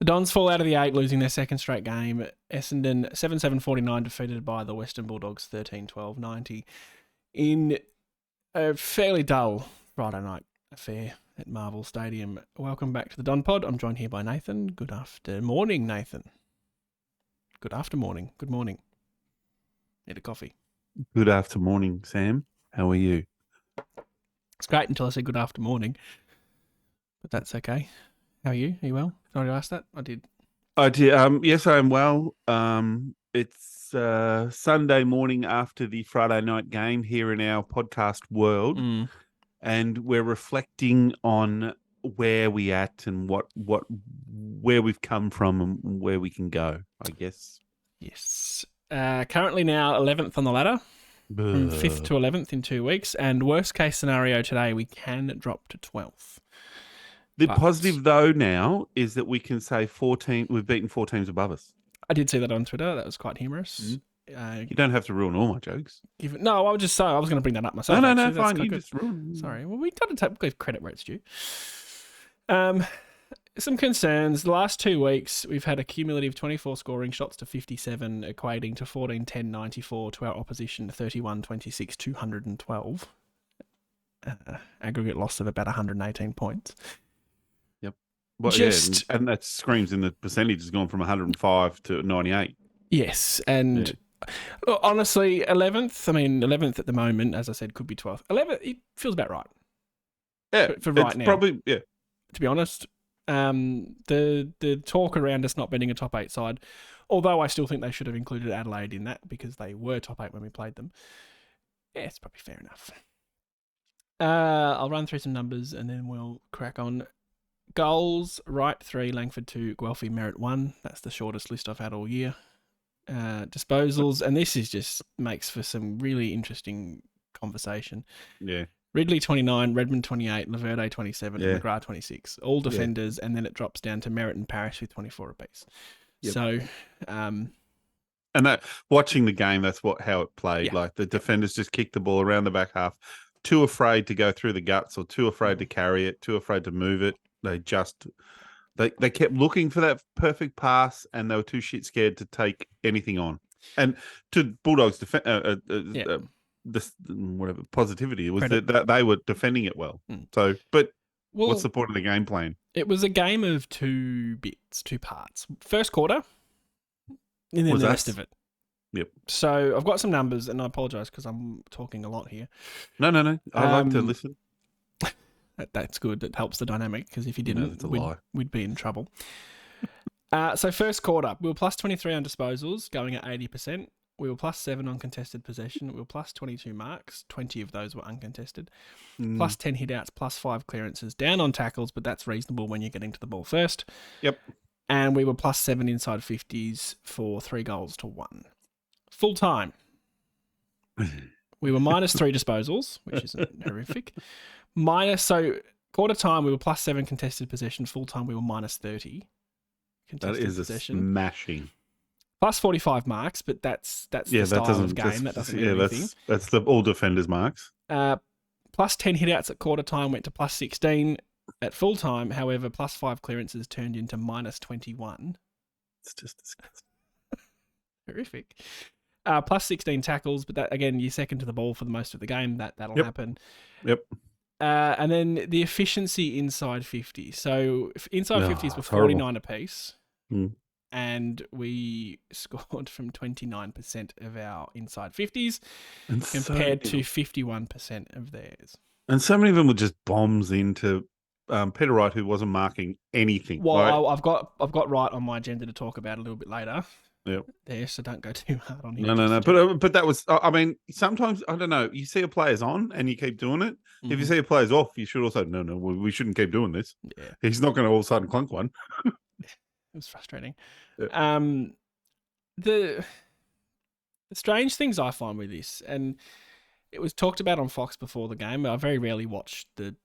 Dons fall out of the 8, losing their second straight game. Essendon 7-7-49 defeated by the Western Bulldogs 13-12-90 in a fairly dull Friday night affair at Marvel Stadium. Welcome back to the Don Pod. I'm joined here by Nathan. Good afternoon, Nathan. Good afternoon. Good morning. Need a coffee. Good afternoon, Sam. How are you? It's great until I say good afternoon, but that's okay. How are you? Are you well? Did I already ask that? I did. Yes, I am well. It's Sunday morning after the Friday night game here in our podcast world, and we're reflecting on where we at and where we've come from and where we can go, I guess. Yes. Currently now 11th on the ladder, from 5th to 11th in 2 weeks, and worst case scenario today, we can drop to 12th. The positive, though, now is that we can say we've beaten 4 teams above us. I did see that on Twitter. That was quite humorous. You don't have to ruin all my jokes. No, I was going to bring that up myself. No, fine. You just ruin. Sorry. Well, we got to give credit where it's due. Some concerns. The last 2 weeks, we've had a cumulative 24 scoring shots to 57, equating to 14-10-94 to our opposition, 31-26, 212. Aggregate loss of about 118 points. Well, and that screams in the percentage has gone from 105 to 98. Yes, and honestly, 11th. I mean, 11th at the moment, as I said, could be 12th. 11th, it feels about right. Yeah, for right now. Probably, yeah. To be honest, the talk around us not being a top 8 side, although I still think they should have included Adelaide in that because they were top 8 when we played them. Yeah, it's probably fair enough. I'll run through some numbers and then we'll crack on. Goals, Wright 3, Langford 2, Guelphy, Merritt 1. That's the shortest list I've had all year. Disposals, and this is just makes for some really interesting conversation. Yeah. Ridley 29, Redmond 28, Laverde 27, and McGrath 26. All defenders, and then it drops down to Merritt and Parrish with 24 apiece. Yep. So, and that watching the game, that's how it played. Yeah. Like the defenders just kicked the ball around the back half, too afraid to go through the guts or too afraid to carry it, too afraid to move it. They kept looking for that perfect pass, and they were too shit scared to take anything on. And to Bulldogs' whatever positivity was that they were defending it well. So, but what's the point of the game plan? It was a game of 2 parts. First quarter, and then the rest of it. Yep. So I've got some numbers, and I apologise because I'm talking a lot here. No. I like to listen. That's good. It helps the dynamic because if you didn't, we'd be in trouble. So first quarter, we were plus 23 on disposals, going at 80%. We were plus 7 on contested possession. We were plus 22 marks. 20 of those were uncontested. Plus 10 hit-outs, plus 5 clearances. Down on tackles, but that's reasonable when you're getting to the ball first. Yep. And we were plus 7 inside 50s for 3 goals to 1. Full time. We were minus 3 disposals, which isn't horrific. So quarter time, we were plus 7 contested possession. Full time, we were minus 30 contested possession. That is a smashing. Plus 45 marks, but that's the style of game. That doesn't mean anything. That's the all defenders marks. Plus 10 hit-outs at quarter time went to plus 16 at full time. However, plus 5 clearances turned into minus 21. It's just disgusting. Horrific. Plus 16 tackles, but that again, you're second to the ball for the most of the game. That'll happen. Yep. And then the efficiency inside 50. So inside 50s were 49 apiece. And we scored from 29% of our inside 50s compared to 51% of theirs. And so many of them were just bombs into Peter Wright, who wasn't marking anything. Well, right? I've got Wright on my agenda to talk about a little bit later. Yep. There, so don't go too hard on him. No. But that was, I mean, sometimes, I don't know, you see a player's on and you keep doing it. Mm-hmm. If you see a player's off, you should also, no, we shouldn't keep doing this. Yeah. He's not going to all of a sudden clunk one. It was frustrating. Yeah. The strange things I find with this, and it was talked about on Fox before the game. I very rarely watch the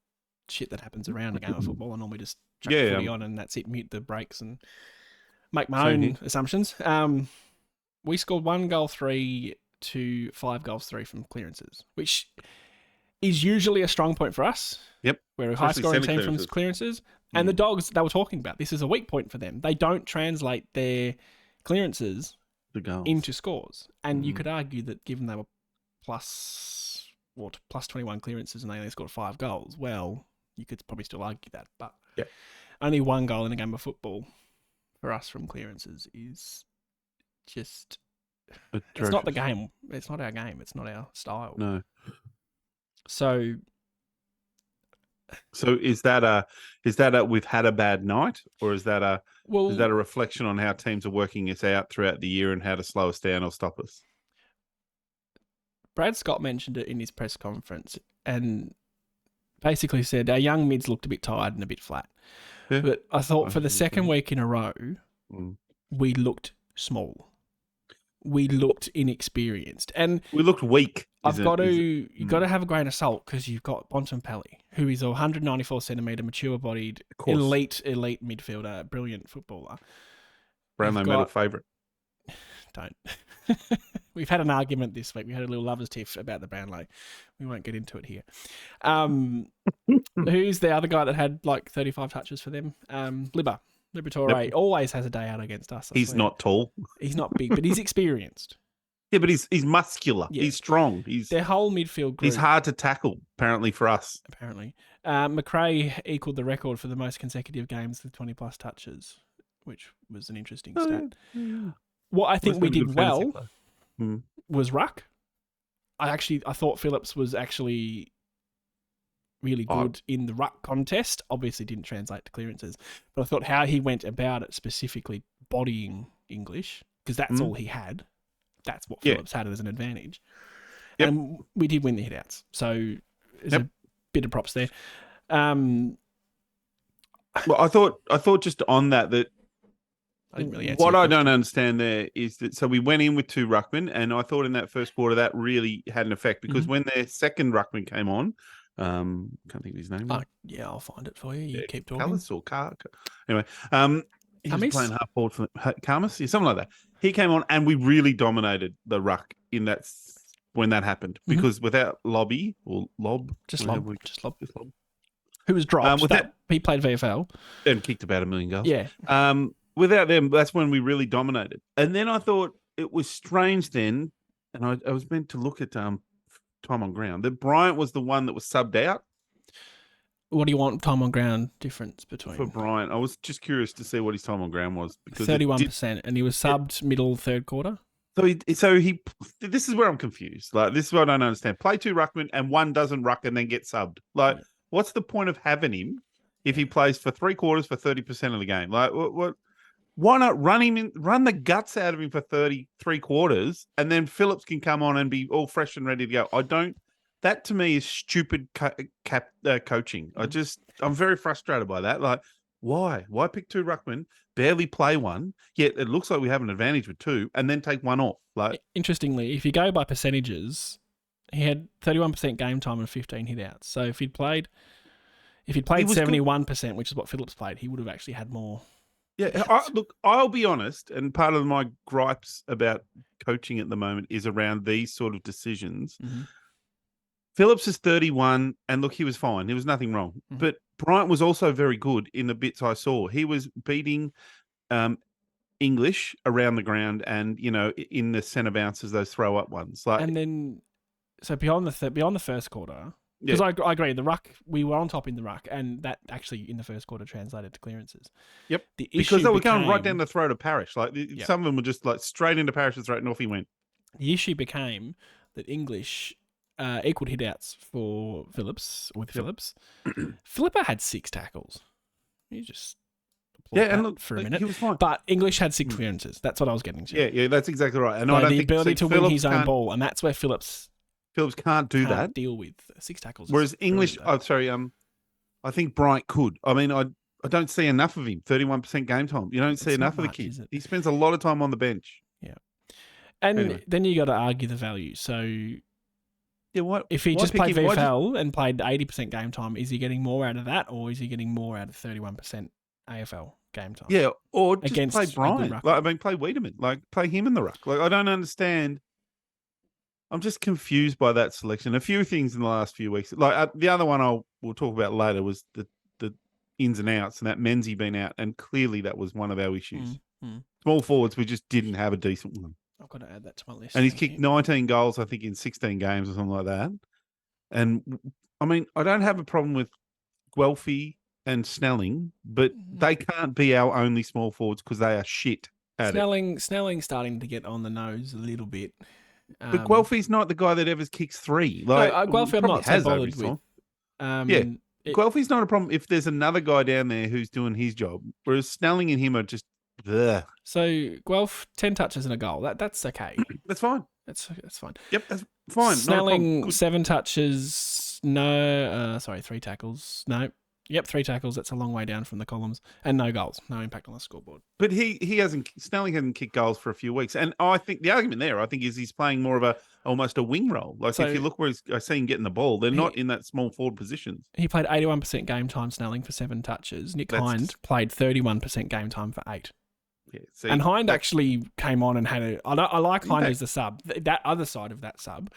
shit that happens around a game of football. I normally just chuck the footy on and that's it, mute the brakes and make my own assumptions. We scored 1 goal 3 to 5 goals 3 from clearances, which is usually a strong point for us. Yep. We're a high scoring team from clearances. And the Dogs, they were talking about, this is a weak point for them. They don't translate their clearances into scores. And you could argue that given they were plus 21 clearances and they only scored 5 goals, well, you could probably still argue that. But only 1 goal in a game of football for us from clearances is just... It's not the game. It's not our game. It's not our style. No. So is that a we've had a bad night, or is that a reflection on how teams are working us out throughout the year and how to slow us down or stop us? Brad Scott mentioned it in his press conference and basically said our young mids looked a bit tired and a bit flat. Yeah. But I thought for the second week in a row, we looked small. We looked inexperienced, and we looked weak. You've got to have a grain of salt because you've got Bontempelli, who is a 194 centimetre, mature-bodied, elite midfielder, brilliant footballer. Brownlow medal favourite. Don't. We've had an argument this week. We had a little lovers' tiff about the Brownlow. We won't get into it here. Who's the other guy that had like 35 touches for them? Liberatore always has a day out against us. He's not tall. He's not big, but he's experienced. Yeah, but he's muscular. Yeah. He's strong. Their whole midfield group. He's hard to tackle, apparently, for us. Apparently. McRae equalled the record for the most consecutive games with 20-plus touches, which was an interesting stat. What I think we did well was Ruck. I thought Phillips was actually really good in the ruck contest. Obviously didn't translate to clearances, but I thought how he went about it, specifically bodying English, because that's all he had. That's what Phillips had as an advantage. Yep. And we did win the hitouts. So there's a bit of props there. Well, I thought just on that I didn't really what I don't understand there is that, so we went in with 2 ruckmen, and I thought in that first quarter that really had an effect, because when their second ruckman came on, can't think of his name. Yeah, I'll find it for you. You keep talking. Callis or Car. Anyway, he was playing half forward for Carmus, something like that. He came on, and we really dominated the ruck in that when that happened, because without Lobby or Lob, just Lob, who was dropped. He played VFL and kicked about 1 million goals. Yeah. Without them, that's when we really dominated. And then I thought it was strange then, and I was meant to look at time on ground, that Bryant was the one that was subbed out. What do you want time on ground difference between? For Bryant, I was just curious to see what his time on ground was. 31%, and he was subbed middle third quarter. So he. This is where I'm confused. Like, this is what I don't understand. Play 2 ruckmen and one doesn't ruck and then get subbed. Like, what's the point of having him if he plays for 3 quarters for 30% of the game? Like, what? Why not run the guts out of him for 33 quarters, and then Phillips can come on and be all fresh and ready to go? That to me is stupid coaching. I'm very frustrated by that. Like, why pick 2 ruckmen, barely play one, yet it looks like we have an advantage with 2, and then take one off? Like, interestingly, if you go by percentages, he had 31% game time and 15 hitouts. So if he'd played 71%, which is what Phillips played, he would have actually had more. Yeah, I'll be honest, and part of my gripes about coaching at the moment is around these sort of decisions. Phillips is 31, and look, he was fine. There was nothing wrong. But Bryant was also very good in the bits I saw. He was beating English around the ground, and in the centre bounces, those throw up ones. And then, so beyond the first quarter. Because I agree, the ruck, we were on top in the ruck, and that actually in the first quarter translated to clearances. Yep. Because they were going right down the throat of Parrish. Like, some of them were just like straight into Parrish's throat, and off he went. The issue became that English equaled hitouts for Phillips. Philippa had 6 tackles. You just and look, for a minute. He was fine. But English had 6 clearances. That's what I was getting to. Yeah, that's exactly right. And I don't think the ability to win his own ball, and that's where Phillips can't do that. Deal with 6 tackles. Whereas English, I think Bryant could. I mean, I don't see enough of him. 31% game time. You don't see enough of the kid. He spends a lot of time on the bench. Yeah, and then you got to argue the value. So, if he just played VFL and played 80% game time, is he getting more out of that, or is he getting more out of 31% AFL game time? Yeah, or just play Bryant. Play Wiedemann. Like, play him in the ruck. Like, I don't understand. I'm just confused by that selection. A few things in the last few weeks. Like, the other one we'll talk about later was the ins and outs, and that Menzies been out, and clearly that was one of our issues. Mm. Small forwards, we just didn't have a decent one. I've got to add that to my list. And he's kicked 19 goals, I think, in 16 games or something like that. And I mean, I don't have a problem with Guelphy and Snelling, but they can't be our only small forwards because they are shit at it. Snelling's starting to get on the nose a little bit. But Guelphy's not the guy that ever kicks 3. Like, no, Guelphy I'm not so bothered with. Yeah, Guelphy's not a problem if there's another guy down there who's doing his job, whereas Snelling and him are just bleh. So Guelph 10 touches and a goal. That's okay. That's fine. That's fine. Yep, that's fine. Snelling 7 touches. No, 3 tackles. No. Yep, 3 tackles. That's a long way down from the columns, and no goals. No impact on the scoreboard. But Snelling hasn't kicked goals for a few weeks, and I think the argument there, is he's playing more of almost a wing role. Like if you look where I see him getting the ball, they're not in that small forward positions. He played 81% game time, Snelling, for 7 touches. Nick Hind played 31% game time for 8. Yeah, see, and Hind actually came on and had I like Hind as the sub. That other side of that sub,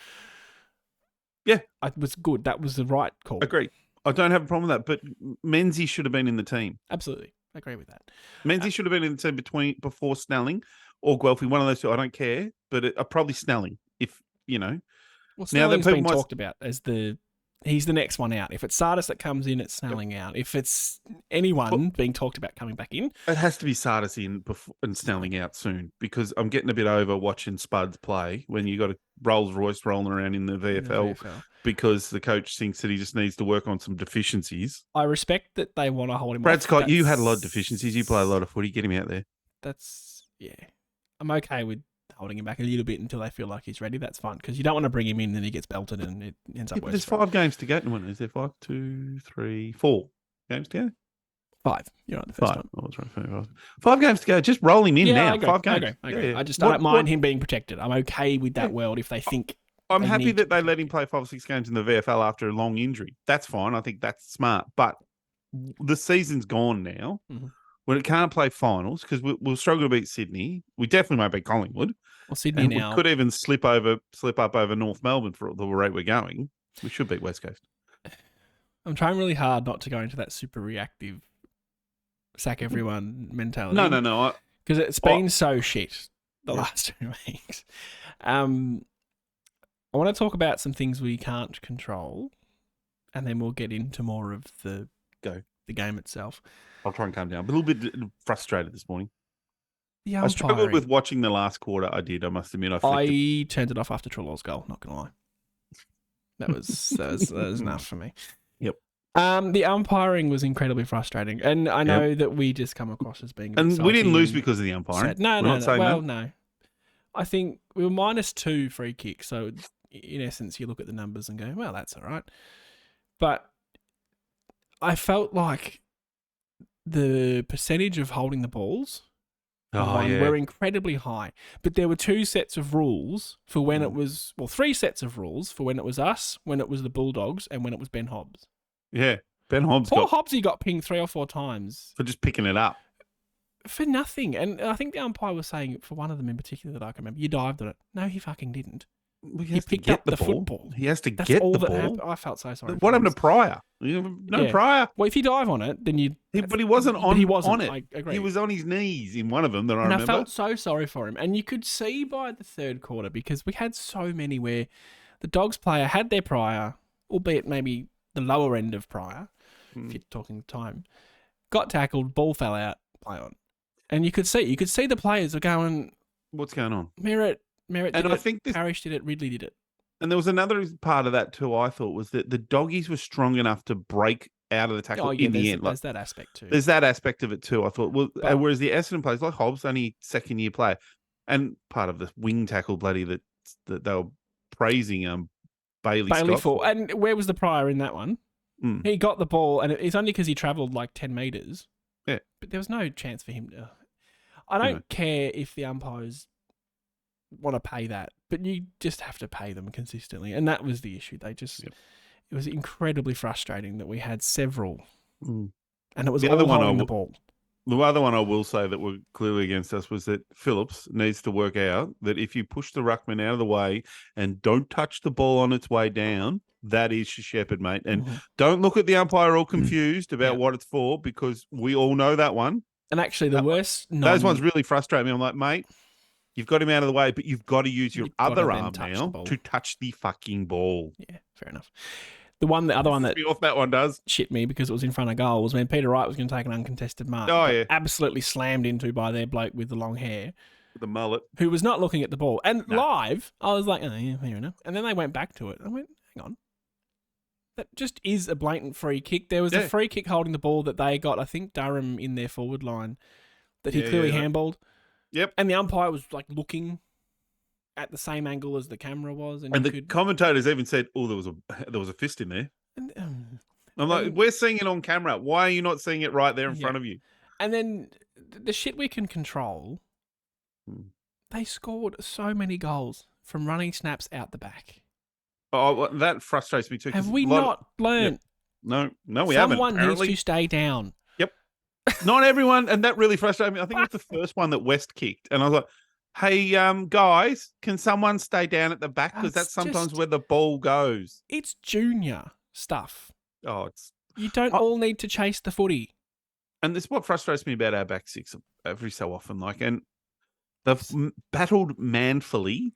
yeah, it was good. That was the right call. Agreed. I don't have a problem with that, but Menzies should have been in the team. Absolutely. I agree with that. Menzies should have been in the team before Snelling or Guelphy, one of those two. I don't care, but probably Snelling, if, you know. Well, Snelling's been talked about as he's the next one out. If it's Sardis that comes in, it's Snelling out. If it's anyone being talked about coming back in, it has to be Sardis in and Snelling out soon, because I'm getting a bit over watching Spuds play when you got a Rolls Royce rolling around in the VFL. Because the coach thinks that he just needs to work on some deficiencies. I respect that they want to hold him. Brad Scott, you had a lot of deficiencies. You play a lot of footy. Get him out there. I'm okay with holding him back a little bit until they feel like he's ready. That's fine, because you don't want to bring him in and he gets belted and it ends up worse. There's 5 games to go. Is there 5, 2, 3, 4 games to go? 5. You're right, the first time. I was right. 5 games to go. Just roll him in now. 5 games. I agree. I just don't mind him being protected. I'm okay with that world if they think. I'm happy that they let him play 5 or 6 games in the VFL after a long injury. That's fine. I think that's smart. But the season's gone now. Mm-hmm. When it can't play finals, because we'll struggle to beat Sydney. We definitely won't beat Collingwood. Well, Sydney now. We could even slip up over North Melbourne for the rate we're going. We should beat West Coast. I'm trying really hard not to go into that super reactive sack everyone mentality. No. Because it's been so shit the last 2 weeks. I want to talk about some things we can't control, and then we'll get into more of the game itself. I'll try and calm down. I'm a little bit frustrated this morning. I struggled with watching the last quarter. I did. I must admit. I turned it off after Trelaw's goal. Not gonna lie, that was enough for me. Yep. The umpiring was incredibly frustrating, and I know that we just come across as being. And we didn't lose because of the umpiring. No. Well, no. I think we were -2 free kicks, so in essence, you look at the numbers and go, "Well, that's all right." But I felt like the percentage of holding the balls were incredibly high. But there were 2 sets of rules for when it was, 3 sets of rules for when it was us, when it was the Bulldogs, and when it was Ben Hobbs. Yeah, Ben Hobbs. Hobbsy got pinged 3 or 4 times for just picking it up for nothing. And I think the umpire was saying, for one of them in particular that I can remember, you dived on it. No, he fucking didn't. He picked up the football. He has to get the ball. I felt so sorry. What happened to Pryor? Pryor. Well, if you dive on it, then you. But he wasn't on. He wasn't on it. I agree. He was on his knees in one of them that I remember. I felt so sorry for him, and you could see by the third quarter, because we had so many where the Dogs player had their Pryor, albeit maybe the lower end of Pryor, if you're talking time, got tackled, ball fell out, play on, and you could see the players were going, "What's going on?" Merritt did and it, I think Parrish did it, Ridley did it. And there was another part of that too, I thought, was that the doggies were strong enough to break out of the tackle in the end. There's that aspect too. There's that aspect of it too, I thought. Well, whereas the Essendon players, like Hobbs, only second-year player, and part of the wing tackle bloody that they were praising Bailey Scott for. And where was the Pryor in that one? He got the ball, and it's only because he travelled like 10 metres. Yeah. But there was no chance for him to... I don't care if the umpires want to pay that, but you just have to pay them consistently, and that was the issue. It was incredibly frustrating that we had several, and it was the all holding the ball. The other one I will say that were clearly against us was that Phillips needs to work out that if you push the ruckman out of the way and don't touch the ball on its way down, that is your shepherd, mate. And don't look at the umpire all confused about what it's for, because we all know that one. And actually, the worst those ones really frustrate me. I'm like, mate, you've got him out of the way, but you've got to use your other arm now to touch the fucking ball. Yeah, fair enough. The other one that off that one does shit me because it was in front of goal was when Peter Wright was going to take an uncontested mark. Oh, yeah. Absolutely slammed into by their bloke with the long hair. With the mullet. Who was not looking at the ball. And live, I was like, oh, yeah, fair enough. And then they went back to it. I went, hang on. That just is a blatant free kick. There was a free kick holding the ball that they got, I think, Durham in their forward line, that he clearly handballed. Yep. And the umpire was like looking at the same angle as the camera was. And the commentators even said, oh, there was a fist in there. And, I'm like, we're seeing it on camera. Why are you not seeing it right there in front of you? And then the shit we can control, they scored so many goals from running snaps out the back. Oh, that frustrates me too. Have we not learned? Yep. No, we haven't. Someone needs to stay down. Yep. Not everyone, and that really frustrated me. I think it was the first one that West kicked, and I was like, hey, guys, can someone stay down at the back? Because that's sometimes where the ball goes. It's junior stuff. Oh, you don't all need to chase the footy. And this is what frustrates me about our back six every so often. And they've battled manfully,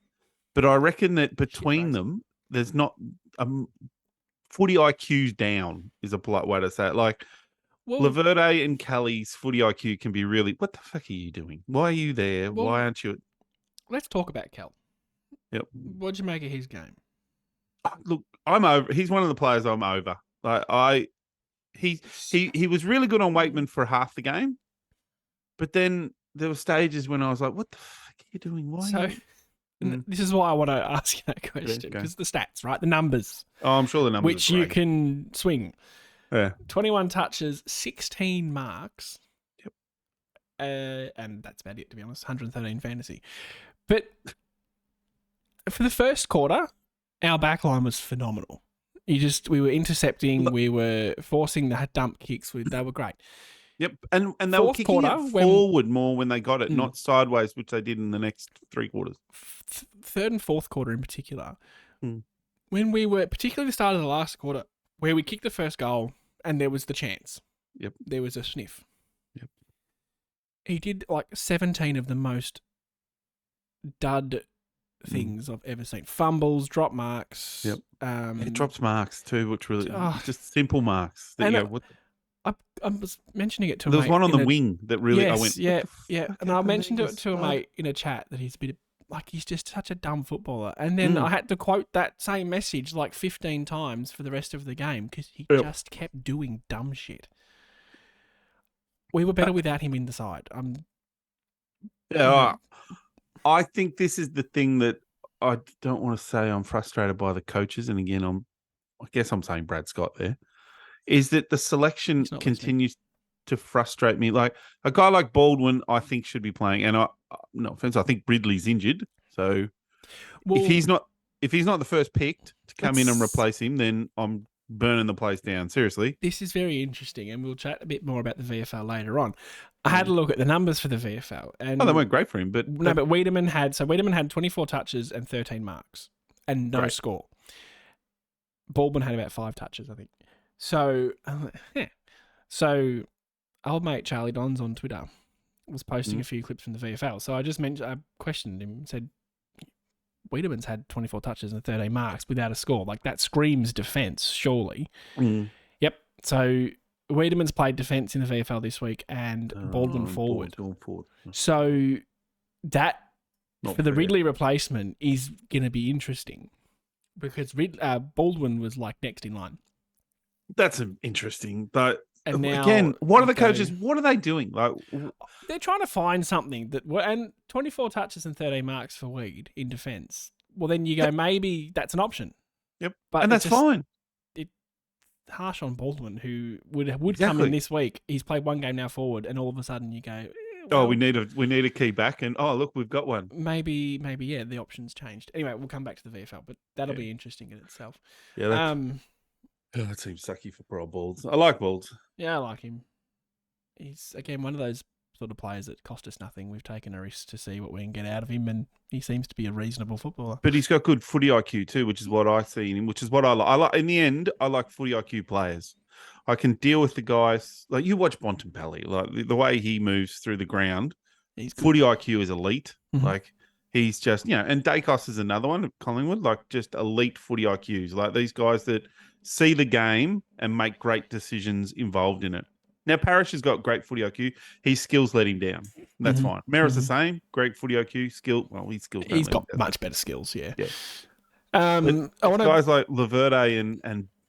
but I reckon that between them, there's not footy IQ's down is a polite way to say it. Laverde and Kelly's footy IQ can be really, what the fuck are you doing? Why are you there? Why aren't you? Let's talk about Kel. Yep. What'd you make of his game? Look, I'm over. He's one of the players I'm over. He was really good on Wakeman for half the game, but then there were stages when I was like, "What the fuck are you doing? Why?" This is why I want to ask you that question, because the stats, right? The numbers. Oh, I'm sure the numbers, which you can swing. Yeah, 21 touches, 16 marks. Yep. And that's about it, to be honest. 113 fantasy, but for the first quarter, our backline was phenomenal. We were intercepting, we were forcing the dump kicks. They were great. Yep, and they were kicking it forward more when they got it, not sideways, which they did in the next 3 quarters. Third and fourth quarter in particular, when we were, particularly the start of the last quarter, where we kicked the first goal and there was the chance. Yep. There was a sniff. Yep. He did 17 of the most dud things I've ever seen. Fumbles, drop marks. Yep. He drops marks too, which really just simple marks. I was mentioning it to a mate. There was one on the wing that really I went. Yeah. And I mentioned it to a mate in a chat that he's just such a dumb footballer. And then I had to quote that same message 15 times for the rest of the game because he just kept doing dumb shit. We were better without him in the side. I think this is the thing that I don't want to say I'm frustrated by the coaches. And again, I guess I'm saying Brad Scott there, is that the selection continues to frustrate me. Like a guy like Baldwin, I think should be playing. And no offense, I think Ridley's injured. So if he's not the first picked to come in and replace him, then I'm burning the place down. Seriously. This is very interesting, and we'll chat a bit more about the VFL later on. I had a look at the numbers for the VFL, and they weren't great for him, but Wiedemann had 24 touches and 13 marks, and no score. Baldwin had about 5 touches, I think. So, so old mate Charlie Dons on Twitter was posting a few clips from the VFL. So I questioned him, said, Wiedemann's had 24 touches and 13 marks without a score. That screams defence, surely. Yep. So Wiedemann's played defence in the VFL this week and Baldwin forward. So that, for the Ridley replacement, is going to be interesting because Baldwin was next in line. That's interesting. But and now, again, what are the coaches? What are they doing? They're trying to find something and 24 touches and 13 marks for Weed in defence. Well, then you go, maybe that's an option. Yep, and that's fine. It's harsh on Baldwin, who would come in this week. He's played one game now forward, and all of a sudden you go, we need a key back, and look, we've got one. Maybe, the options changed. Anyway, we'll come back to the VFL, but that'll be interesting in itself. Yeah. That seems sucky for poor Balds. I like Balds. Yeah, I like him. he's, again, one of those sort of players that cost us nothing. We've taken a risk to see what we can get out of him, and he seems to be a reasonable footballer. But he's got good footy IQ too, which is what I see in him, which is what I like. In the end, I like footy IQ players. I can deal with the guys. Like you watch Bontempelli, like the way he moves through the ground. He's good. Footy IQ is elite. Mhm. Like he's just, and Dacos is another one at Collingwood, like just elite footy IQs. Like these guys that see the game and make great decisions involved in it. Now, Parrish has got great footy IQ. His skills let him down. That's fine. Merritt's the same. Great footy IQ. Skill. Well, his skills. He's got much better skills. Yeah. Yeah. I guys like Laverde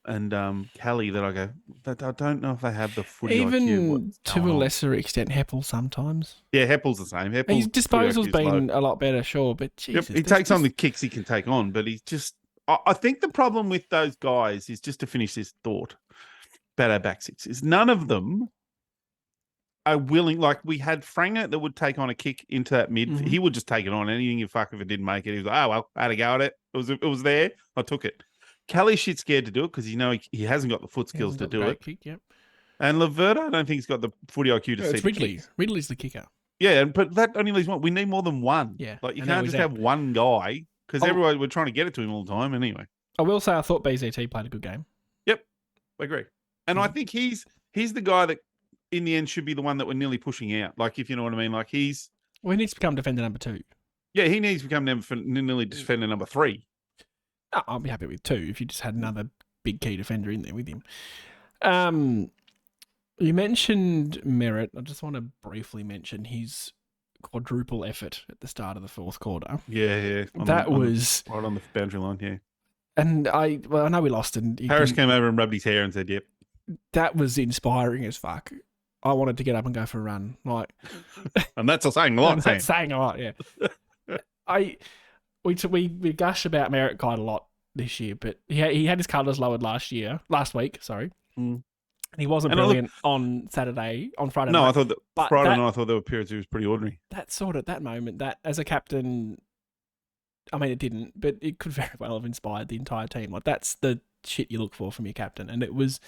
and Kelly that I go, I don't know if they have the footy IQ. Even to a lesser extent, Heppel sometimes. Yeah, Heppel's the same. His disposal's been a lot better, sure, but Jesus, he takes on the kicks he can take on, but he's just. I think the problem with those guys is, just to finish this thought about our back six, is none of them are willing. Like we had Franger that would take on a kick into that mid. He would just take it on. Anything you fuck if it didn't make it. He was like, oh well, I had a go at it. It was there. I took it. Kelly's shit scared to do it because he hasn't got the foot skills to do it. Kick, yep. And Laverde, I don't think he's got the footy IQ to see it's Ridley. Ridley's the kicker. Yeah, but that only leaves one. We need more than one. Yeah, like you can't just have one guy because everyone we're trying to get it to him all the time. Anyway, I will say I thought BZT played a good game. Yep, I agree. And I think he's the guy that in the end should be the one that we're nearly pushing out. Like if you know what I mean. Like he needs to become defender number 2. Yeah, he needs to become nearly defender number 3. Oh, I'll be happy with 2 if you just had another big key defender in there with him. You mentioned Merritt. I just want to briefly mention his quadruple effort at the start of the fourth quarter. Yeah. That was right on the boundary line, yeah. And I know we lost. And Harris came over and rubbed his hair and said, yep. That was inspiring as fuck. I wanted to get up and go for a run. Like, and that's saying a lot, That's saying a lot, yeah. We gush about Merritt quite a lot this year, but he had his colours lowered last week, sorry. Mm. And he wasn't brilliant on Friday night. No, I thought Friday night, I thought there were periods he was pretty ordinary. That moment, that as a captain, I mean, it didn't, but it could very well have inspired the entire team. Like, that's the shit you look for from your captain. And it was...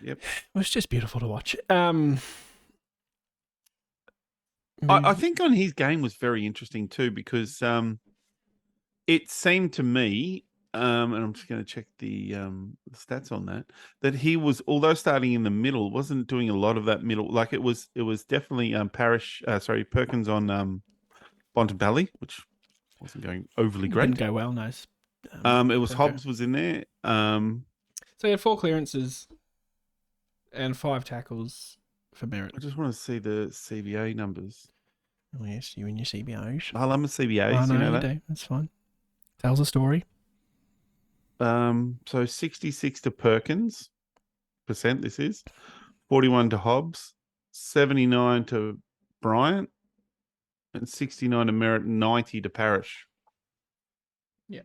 Yep. It was just beautiful to watch. I think on his game was very interesting too, because it seemed to me, and I'm just going to check the stats on that he was, although starting in the middle, wasn't doing a lot of that middle. Like it was definitely Perkins on Bontempelli, which wasn't going overly great. Didn't go well, no. It was Hobbs was in there. So he had 4 clearances and 5 tackles for Merritt. I just want to see the CBA numbers. Oh yes, you and your CBAs. I love my CBAs. I know you know that? do. That's fine. Tells a story. So 66 to Perkins %. This is 41 to Hobbs, 79 to Bryant, and 69 to Merritt, 90 to Parrish. Yeah.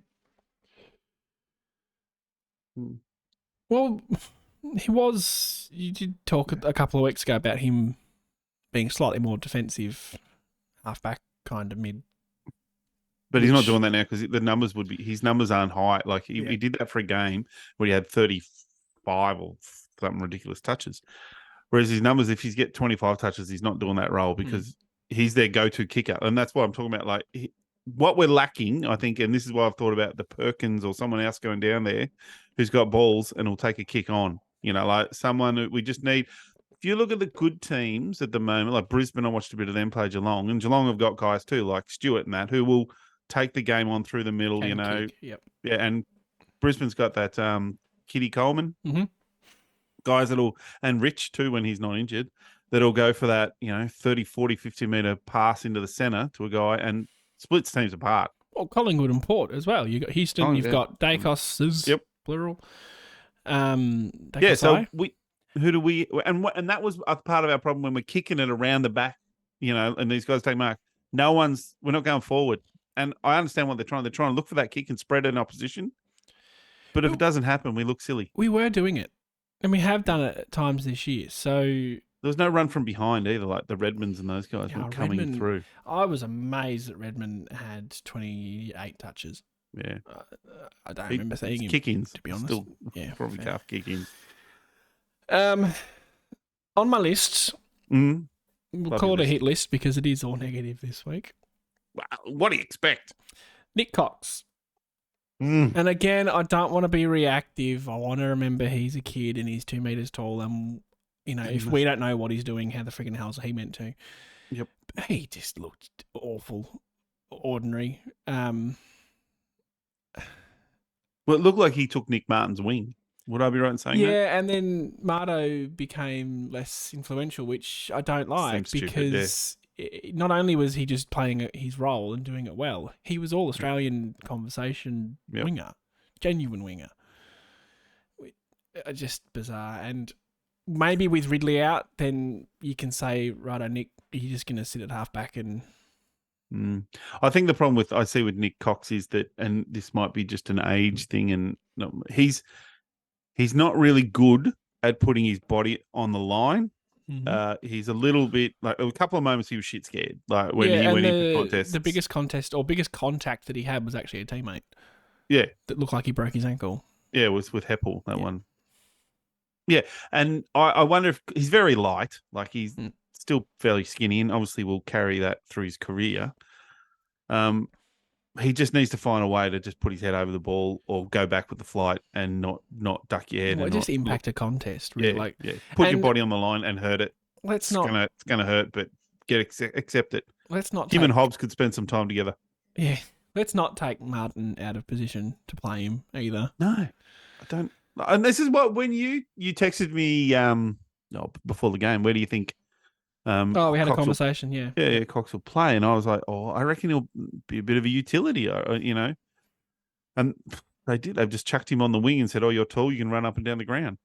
Well, you did talk a couple of weeks ago about him being slightly more defensive, halfback kind of mid. But he's not doing that now because his numbers aren't high. Like he did that for a game where he had 35 or something ridiculous touches. Whereas his numbers, if he's get 25 touches, he's not doing that role because he's their go-to kicker. And that's what I'm talking about. Like what we're lacking, I think, and this is why I've thought about the Perkins or someone else going down there who's got balls and will take a kick on. You know, like someone who we just need. If you look at the good teams at the moment, like Brisbane, I watched a bit of them play Geelong, and Geelong have got guys too, like Stewart and that, who will take the game on through the middle, Kick. Yep. Yeah, and Brisbane's got that Kitty Coleman guys and Rich too when he's not injured, that'll go for that, 30, 40, 50 metre pass into the centre to a guy and splits teams apart. Well, Collingwood and Port as well. You've got Houston, you've got Dacos, plural. So and that was a part of our problem when we're kicking it around the back, and these guys take mark. We're not going forward. And I understand what they're trying to look for that kick and spread it in opposition. But if it doesn't happen, we look silly. We were doing it. And we have done it at times this year. So there was no run from behind either, like the Redmonds and those guys were coming through. I was amazed that Redmond had 28 touches. Yeah. I don't remember seeing him. Kick-ins, to be honest. Still probably tough kick-ins. On my list, Mm. we'll Love call your it a list. hit list because it is all negative this week. Wow, what do you expect? Nick Cox. Mm. And again, I don't want to be reactive. I want to remember he's a kid and he's 2 meters tall. And, if we don't know what he's doing, how the freaking hell's he meant to? Yep. He just looked awful, ordinary. Well, it looked like he took Nick Martin's wing. Would I be right in saying that? Yeah, and then Marto became less influential, which I don't like Seems stupid, because not only was he just playing his role and doing it well, he was all Australian conversation Yep. winger, genuine winger. Just bizarre. And maybe with Ridley out, then you can say, righto, Nick, you're just going to sit at halfback and... I think the problem I see with Nick Cox is that, and this might be just an age thing, and he's not really good at putting his body on the line. Mm-hmm. He's a little bit like a couple of moments he was shit scared, like when he went into contests. The biggest contest or biggest contact that he had was actually a teammate. Yeah, that looked like he broke his ankle. Yeah, it was with Heppel, that one. Yeah, and I wonder if he's very light, like he's still fairly skinny, and obviously will carry that through his career. He just needs to find a way to just put his head over the ball or go back with the flight and not duck your head. Well, and just not impact a contest, really. Put your body on the line and hurt it. It's gonna hurt, but accept it. Let's not. Him and Hobbs could spend some time together. Yeah, let's not take Martin out of position to play him either. No, I don't. And this is what when you texted me before the game. Where do you think? We had Cox a conversation. Yeah, Cox will play, and I was like, I reckon he'll be a bit of a utility, And they did. They've just chucked him on the wing and said, you're tall, you can run up and down the ground,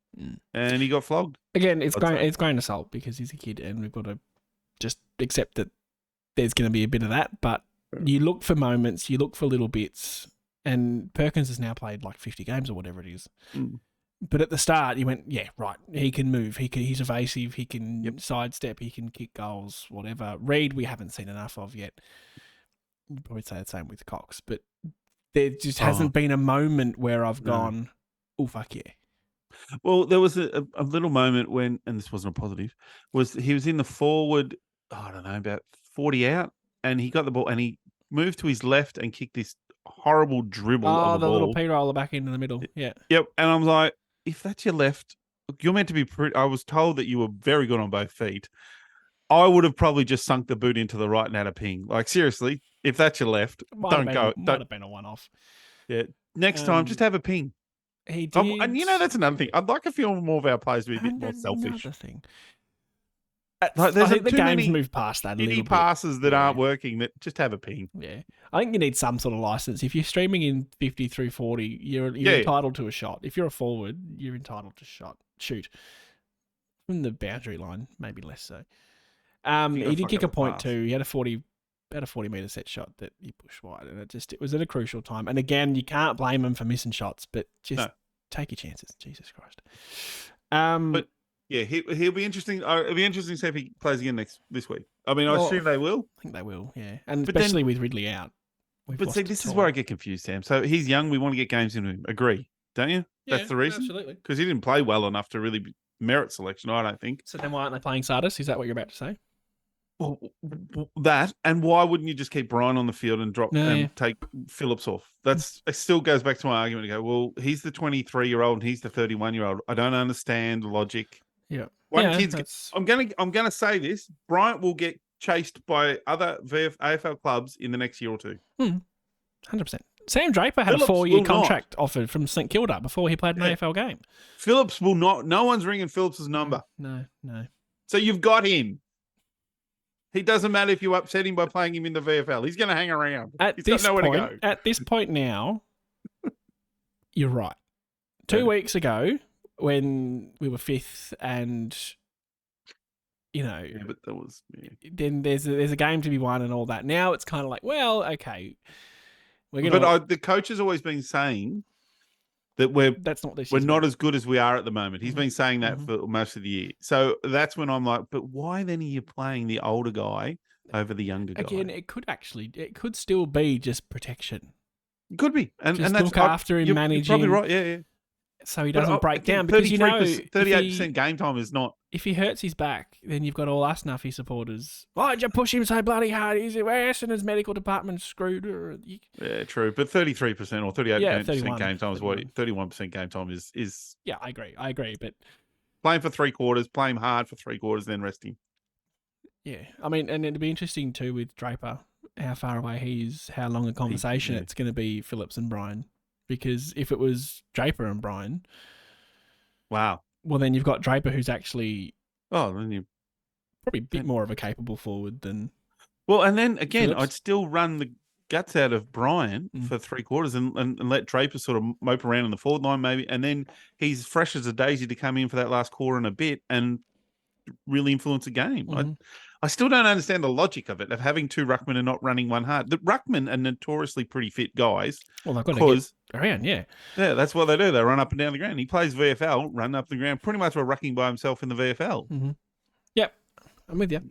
and he got flogged. Again, it's grain of salt because he's a kid, and we've got to just accept that there's going to be a bit of that. But you look for moments, you look for little bits, and Perkins has now played like 50 games or whatever it is. But at the start, you went, yeah, right. He can move. He's evasive. He can sidestep. He can kick goals. Whatever. Reed, we haven't seen enough of yet. You'd probably say the same with Cox, but there just hasn't been a moment where I've gone, oh fuck yeah. Well, there was a little moment when, and this wasn't a positive, was he was in the forward. I don't know, about 40 out, and he got the ball and he moved to his left and kicked this horrible dribble of a ball. Little P-roller back into the middle. Yeah. Yep. And I'm like, if that's your left, you're meant to be I was told that you were very good on both feet. I would have probably just sunk the boot into the right and had a ping. Like, seriously, if that's your left, don't go. Might have been a one-off. Yeah. Next time, just have a ping. He did. And that's another thing. I'd like a few more of our players to be a bit more selfish. Another thing. Like, there's I think the game's moved past that a little bit. Passes that aren't working, that just have a ping. Yeah. I think you need some sort of license. If you're streaming in 50 through 40, you're entitled to a shot. If you're a forward, you're entitled to shoot. From the boundary line, maybe less so. He did kick a point too. He had about a 40-meter set shot that he pushed wide, and it was at a crucial time. And again, you can't blame him for missing shots, but just take your chances. Jesus Christ. But yeah, he'll be interesting. It'll be interesting to see if he plays again this week. I mean, I assume they will. I think they will, yeah. And especially with Ridley out. But see, this is where I get confused, Sam. So he's young. We want to get games into him. Agree, don't you? Yeah, that's the reason. Absolutely. Because he didn't play well enough to really merit selection, I don't think. So then why aren't they playing Sardis? Is that what you're about to say? Well, that, and why wouldn't you just keep Brian on the field and take Phillips off? It still goes back to my argument to go, well, he's the 23-year-old and he's the 31-year-old. I don't understand the logic. Yeah. I'm gonna say this. Bryant will get chased by other AFL clubs in the next year or two. 100%. Sam Draper had a 4-year contract offered from St Kilda before he played an AFL game. Phillips will not. No one's ringing Phillips's number. No. So you've got him. He doesn't matter if you upset him by playing him in the VFL. He's going to hang around. He's got nowhere to go. At this point now, you're right. 2 weeks ago, when we were 5th and, Yeah, but that was... Yeah. Then there's a game to be won and all that. Now it's kind of like, well, okay. The coach has always been saying that we're not as good as we are at the moment. He's been saying that for most of the year. So that's when I'm like, but why then are you playing the older guy over the younger guy? Again, it could still be just protection. It could be. And look after him, manage him. You're probably right, yeah. so he doesn't break again, down. Because, 38% game time is not... If he hurts his back, then you've got all us Nuffy supporters. Why'd you push him so bloody hard? Essendon's medical department screwed. Yeah, true. But 33% or 38% game time is 31% game time is... Yeah, I agree. But playing for 3 quarters, play him hard for 3 quarters, then rest him. Yeah, I mean, and it'd be interesting too with Draper, how far away he is, how long a conversation it's going to be Phillips and Bryan. Because if it was Draper and Bryan, wow. Well, then you've got Draper, who's actually then you probably a bit more of a capable forward than. Well, and then again, Phillips. I'd still run the guts out of Bryan for 3 quarters and let Draper sort of mope around in the forward line maybe, and then he's fresh as a daisy to come in for that last quarter and a bit and really influence the game. I still don't understand the logic of it, of having 2 ruckmen and not running one hard. The ruckmen are notoriously pretty fit guys. Well, they've got to get around, yeah. Yeah, that's what they do. They run up and down the ground. He plays VFL, run up the ground, pretty much rucking by himself in the VFL. Mm-hmm. Yep, I'm with you.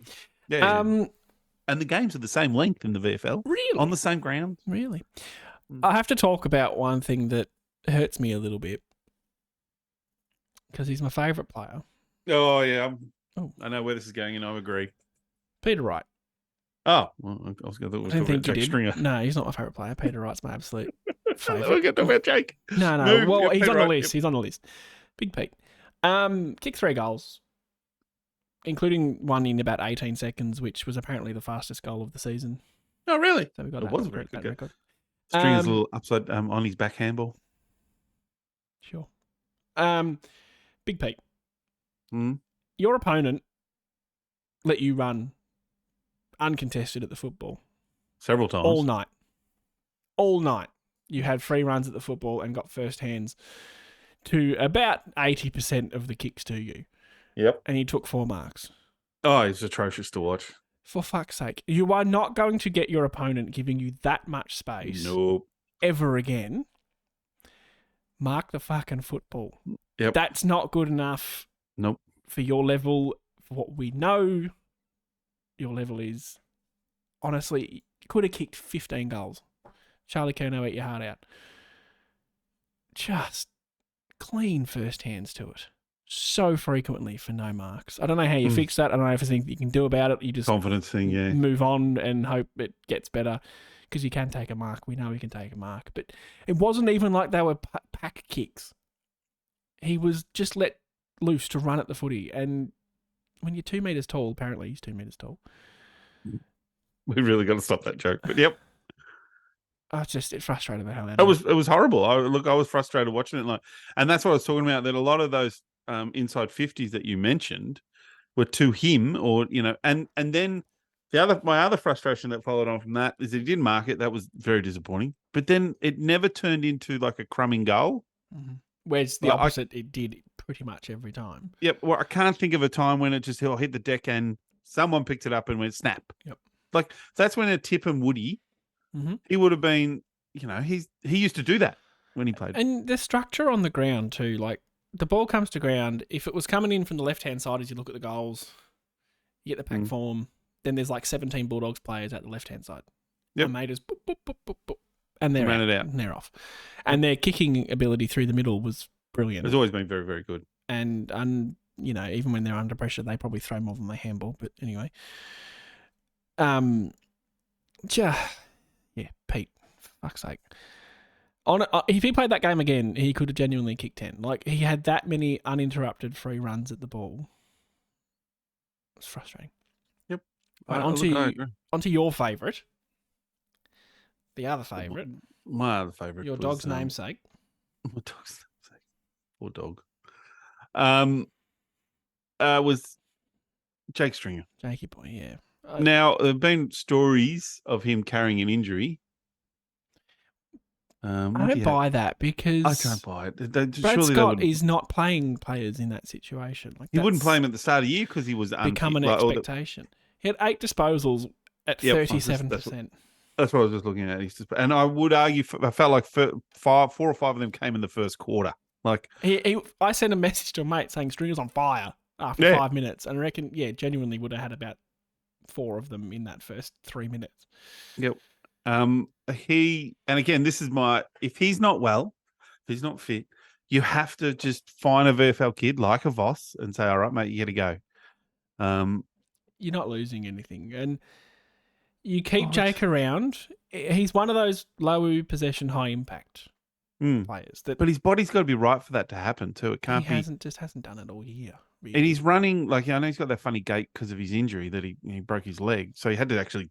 Yeah. And the games are the same length in the VFL. Really? On the same ground. Really? I have to talk about one thing that hurts me a little bit because he's my favourite player. Oh, yeah. I know where this is going and I agree. Peter Wright. Oh, well, I was going to talk about Jake Stringer. No, he's not my favourite player. Peter Wright's my absolute favourite. We're going to talk about Jake. No. Well, he's on the list. He's on the list. Big Pete. Kicked 3 goals, including one in about 18 seconds, which was apparently the fastest goal of the season. Oh, really? So we got it was a very good record. Stringer's a little upside on his back handball. Sure. Big Pete. Your opponent let you run uncontested at the football. Several times. All night. You had 3 runs at the football and got first hands to about 80% of the kicks to you. Yep. And you took 4 marks. Oh, it's atrocious to watch. For fuck's sake. You are not going to get your opponent giving you that much space ever again. Mark the fucking football. Yep. That's not good enough for your level, for what we know your level is. Honestly, you could have kicked 15 goals. Charlie Curnow ate your heart out. Just clean first hands to it. So frequently for no marks. I don't know how you fix that. I don't know if there's anything you can do about it. You just confidence thing, yeah. Move on and hope it gets better because you can take a mark. We know we can take a mark. But it wasn't even like they were pack kicks. He was just let loose to run at the footy. And when you're 2 metres tall, apparently he's 2 metres tall. We really got to stop that joke. But yep. It frustrated the hell out of me. It was horrible. I was frustrated watching it. And that's what I was talking about, that a lot of those inside 50s that you mentioned were to him, or, and then my other frustration that followed on from that is that he didn't mark it. That was very disappointing. But then it never turned into like a crumbing goal. Mm-hmm. Whereas the opposite, it did pretty much every time. Yep. Well, I can't think of a time when it just hit the deck and someone picked it up and went snap. Yep. Like that's when a Tip and Woody, he would have been, he used to do that when he played. And the structure on the ground too, like the ball comes to ground. If it was coming in from the left-hand side as you look at the goals, you get the pack form, then there's like 17 Bulldogs players at the left-hand side. Yep. And they just boop, boop, boop, boop, boop, and they're ran out, it out. and they're off. And their kicking ability through the middle was brilliant. It's always been very, very good. And even when they're under pressure, they probably throw more than they handball. But anyway, Pete, for fuck's sake. If he played that game again, he could have genuinely kicked 10. Like, he had that many uninterrupted free runs at the ball. It's frustrating. Yep. Onto your favourite. The other favourite. My other favourite. Your dog's namesake. My dog's namesake. Poor dog. Was Jake Stringer. Jakey boy, yeah. Now, there have been stories of him carrying an injury. I don't buy that because I can't buy it. Brad Scott is not playing players in that situation. He wouldn't play him at the start of the year because he was become an expectation. He had 8 disposals at 37%. That's what I was just looking at. And I would argue, I felt like 4 or 5 of them came in the first quarter. Like I sent a message to a mate saying Stringer's on fire after 5 minutes, and I reckon, genuinely would have had about 4 of them in that first 3 minutes. Yep. And again, this is if he's not well, if he's not fit, you have to just find a VFL kid like a Voss and say, all right, mate, you got to go. You're not losing anything. And you keep Oh, Jake around. He's one of those low possession, high impact players that but his body's got to be right for that to happen too. It can't be. hasn't done it all year. Really. And he's running like I know he's got that funny gait because of his injury that he broke his leg, so he had to actually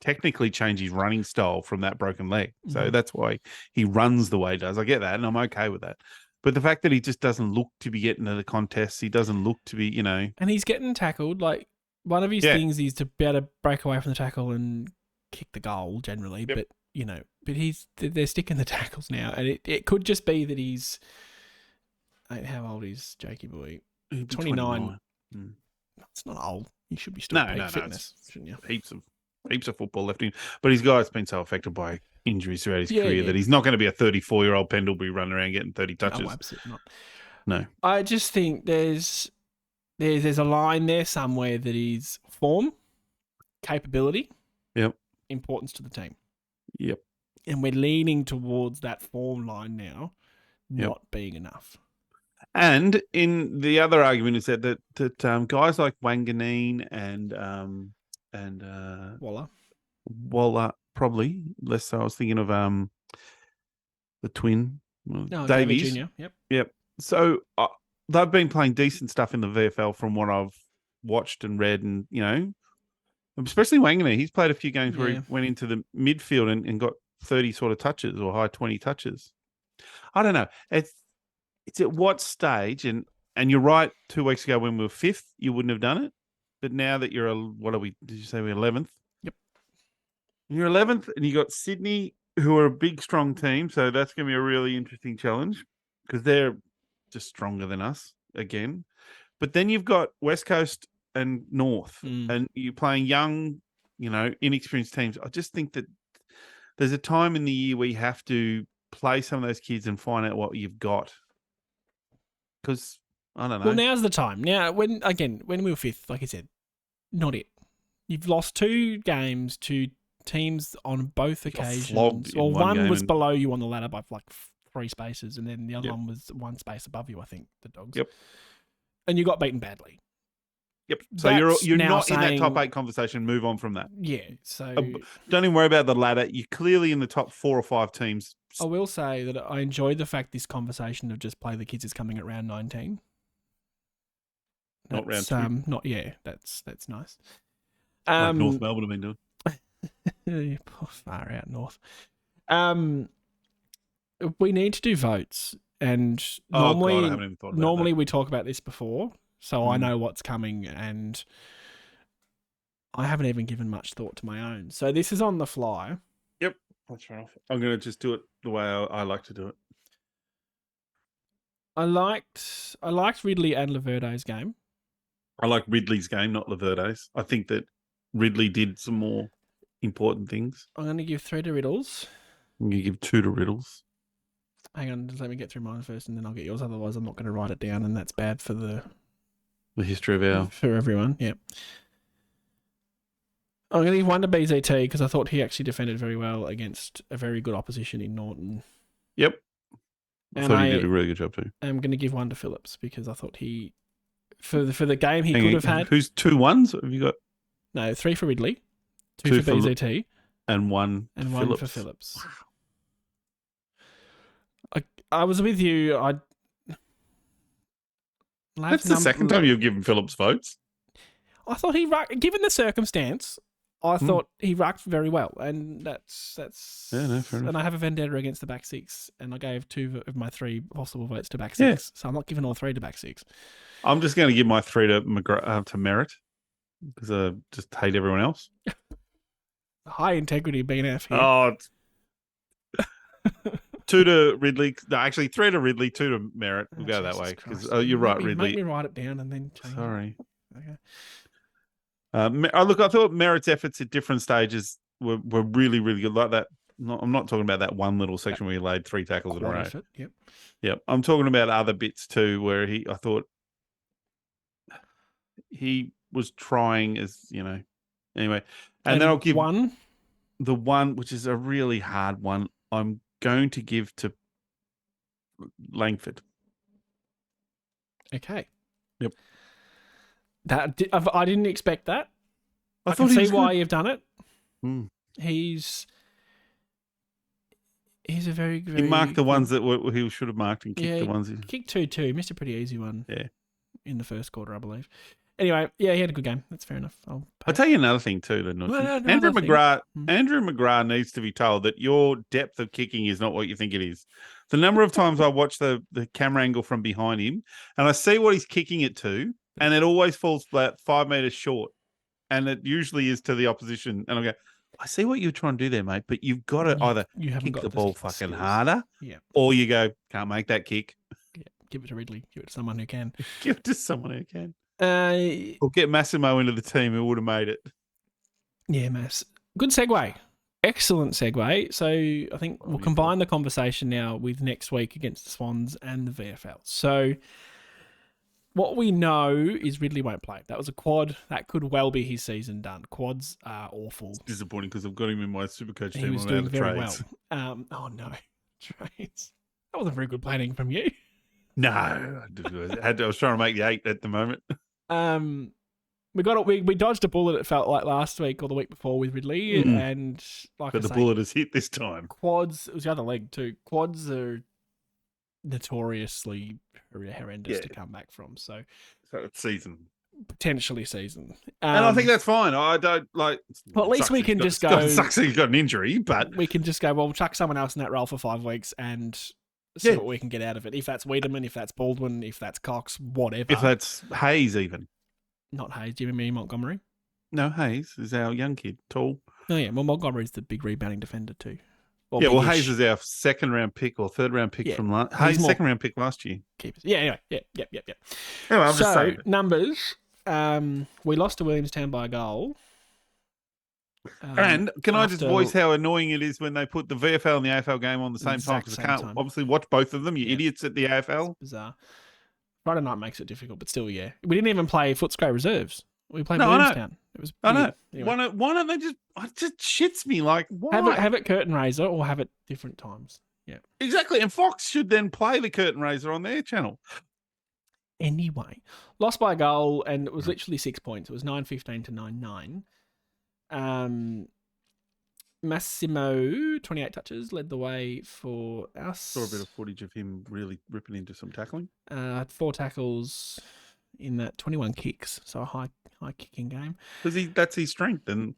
technically change his running style from that broken leg. So that's why he runs the way he does. I get that, and I'm okay with that. But the fact that he just doesn't look to be getting to the contests, he doesn't look to be, And he's getting tackled. Like one of his things is to be able to break away from the tackle and kick the goal generally. Yep. But they're sticking the tackles now, and it could just be that he's. How old is Jakey boy? 29. It's not old. You should be still peak fitness, shouldn't you? Heaps of football left in. But his guy's been so affected by injuries throughout his career that he's not going to be a 34-year-old Pendlebury running around getting 30 touches. No, absolutely not. No. I just think there's a line there somewhere that is form, capability, importance to the team. Yep. And we're leaning towards that form line now not being enough. And in the other argument is that guys like Wanganeen and Waller probably less so. I was thinking of the twin Davies. Jr. Yep. So they've been playing decent stuff in the VFL from what I've watched and read, and especially Wanganeen. He's played a few games where he went into the midfield and got 30 sort of touches or high 20 touches. I don't know. It's at what stage, and you're right, 2 weeks ago when we were 5th, you wouldn't have done it. But now that you're, did you say we're 11th? Yep. You're 11th, and you got Sydney, who are a big, strong team. So that's going to be a really interesting challenge because they're just stronger than us again. But then you've got West Coast and North, and you're playing young, inexperienced teams. I just think that there's a time in the year where you have to play some of those kids and find out what you've got. Because, I don't know. Well, now's the time. Now, when we were 5th, like I said, not it. You've lost 2 games to teams on both occasions. Well, one was below you on the ladder by like 3 spaces, and then the other one was 1 space above you, I think, the Dogs. Yep. And you got beaten badly. Yep. So you're not in that top 8 conversation. Move on from that. Yeah. So don't even worry about the ladder. You're clearly in the top 4 or 5 teams. I will say that I enjoyed the fact this conversation of just play the kids is coming at round 19. Not round 2. That's nice. Like North Melbourne have been doing. Far out north. We need to do votes, and normally we talk about this before, so I know what's coming, and I haven't even given much thought to my own. So this is on the fly. Yep, that's fair enough. I'm going to just do it the way I like to do it. I liked Ridley and Laverde's game. I like Ridley's game, not Laverde's. I think that Ridley did some more important things. I'm going to give 3 to Riddles. I'm going to give 2 to Riddles. Hang on, just let me get through mine first, and then I'll get yours. Otherwise, I'm not going to write it down, and that's bad for the history of for everyone. Yep. I'm going to give 1 to BZT because I thought he actually defended very well against a very good opposition in Norton. Yep. I thought he did a really good job too. I'm going to give 1 to Phillips because I thought he, for the game he could have had. Who's 2 1s? Have you got? No, 3 for Ridley, 2 for BZT, and 1 and Phillips. 1 for Phillips. Wow. I was with you. That's the second time you've given Phillips votes. I thought given the circumstance, I thought he rucked very well, and that's fair enough. And I have a vendetta against the back 6, and I gave 2 of my 3 possible votes to back 6, so I'm not giving all 3 to back 6. I'm just going to give my 3 to Merritt because I just hate everyone else. High integrity BNF here. Oh, 2 to Ridley. No, actually 3 to Ridley, 2 to Merritt. We'll go that way because you're right, Ridley. Make me write it down and then change. Sorry. Okay. Look, I thought Merritt's efforts at different stages were really, really good. Like that. I'm not talking about that one little section where he laid 3 tackles in a row. Effort, Yep. I'm talking about other bits too, where I thought he was trying anyway. And then I'll give the one, which is a really hard one. I'm going to give to Langford. Okay. Yep. I didn't expect that. I can thought he see was why good. you've done it. Mm. He's a very, He very marked the good, ones that he should have marked and kicked the ones. Kicked 2-2. Missed a pretty easy one. Yeah. In the first quarter, I believe. Anyway, yeah, he had a good game. That's fair enough. I'll tell you another thing too. Andrew McGrath needs to be told that your depth of kicking is not what you think it is. The number of times I watch the camera angle from behind him and I see what he's kicking it to, and it always falls about 5 meters short, and it usually is to the opposition. And I go, I see what you're trying to do there, mate, but you've got to either kick the ball fucking harder, or you go, can't make that kick. Yeah, give it to Ridley. Give it to someone who can. Give it to someone who can. Or get Massimo into the team who would have made it. Yeah, Mass. Good segue. Excellent segue. So I think we'll combine the conversation now with next week against the Swans and the VFL. So what we know is Ridley won't play. That was a quad. That could well be his season done. Quads are awful. It's disappointing because I've got him in my Supercoach team. He was doing very well. Oh, no. Trades. That wasn't very good planning from you. No. I was trying to make the 8 at the moment. We dodged a bullet, it felt like, last week or the week before with Ridley. And but the bullet has hit this time. Quads, it was the other leg too. Quads are notoriously horrendous to come back from. So it's season. Potentially season. And I think that's fine. I don't like. Well, at least we can just go. It sucks that he's got an injury, but we can just go, well, we'll chuck someone else in that role for 5 weeks and see what we can get out of it. If that's Wiedemann, if that's Baldwin, if that's Cox, whatever. If that's Hayes, even. Not Hayes. Do you mean Montgomery? No, Hayes is our young kid, tall. Oh, yeah. Well, Montgomery's the big rebounding defender too. Well, Hayes is our second-round pick or third-round pick from last. Hayes second-round pick last year. Keepers. Yeah. Anyway. Yep. Anyway, I'm just saying. Numbers. We lost to Williamstown by a goal. And can I just voice how annoying it is when they put the VFL and the AFL game on the same time? Because I can't obviously watch both of them, you idiots at the AFL. It's bizarre. Friday night makes it difficult, but still, yeah. We didn't even play Footscray reserves. We played Williamstown. It was weird. I know. Anyway. Why don't they just... It just shits me. Like, why? Have it curtain raiser or have it different times. Yeah. Exactly. And Fox should then play the curtain raiser on their channel. Anyway, lost by a goal, and it was literally 6 points. It was 9-15 to 9-9. Massimo, 28 touches, led the way for us. Saw a bit of footage of him really ripping into some tackling. 4 tackles in that, 21 kicks, so a high kicking game. That's his strength, and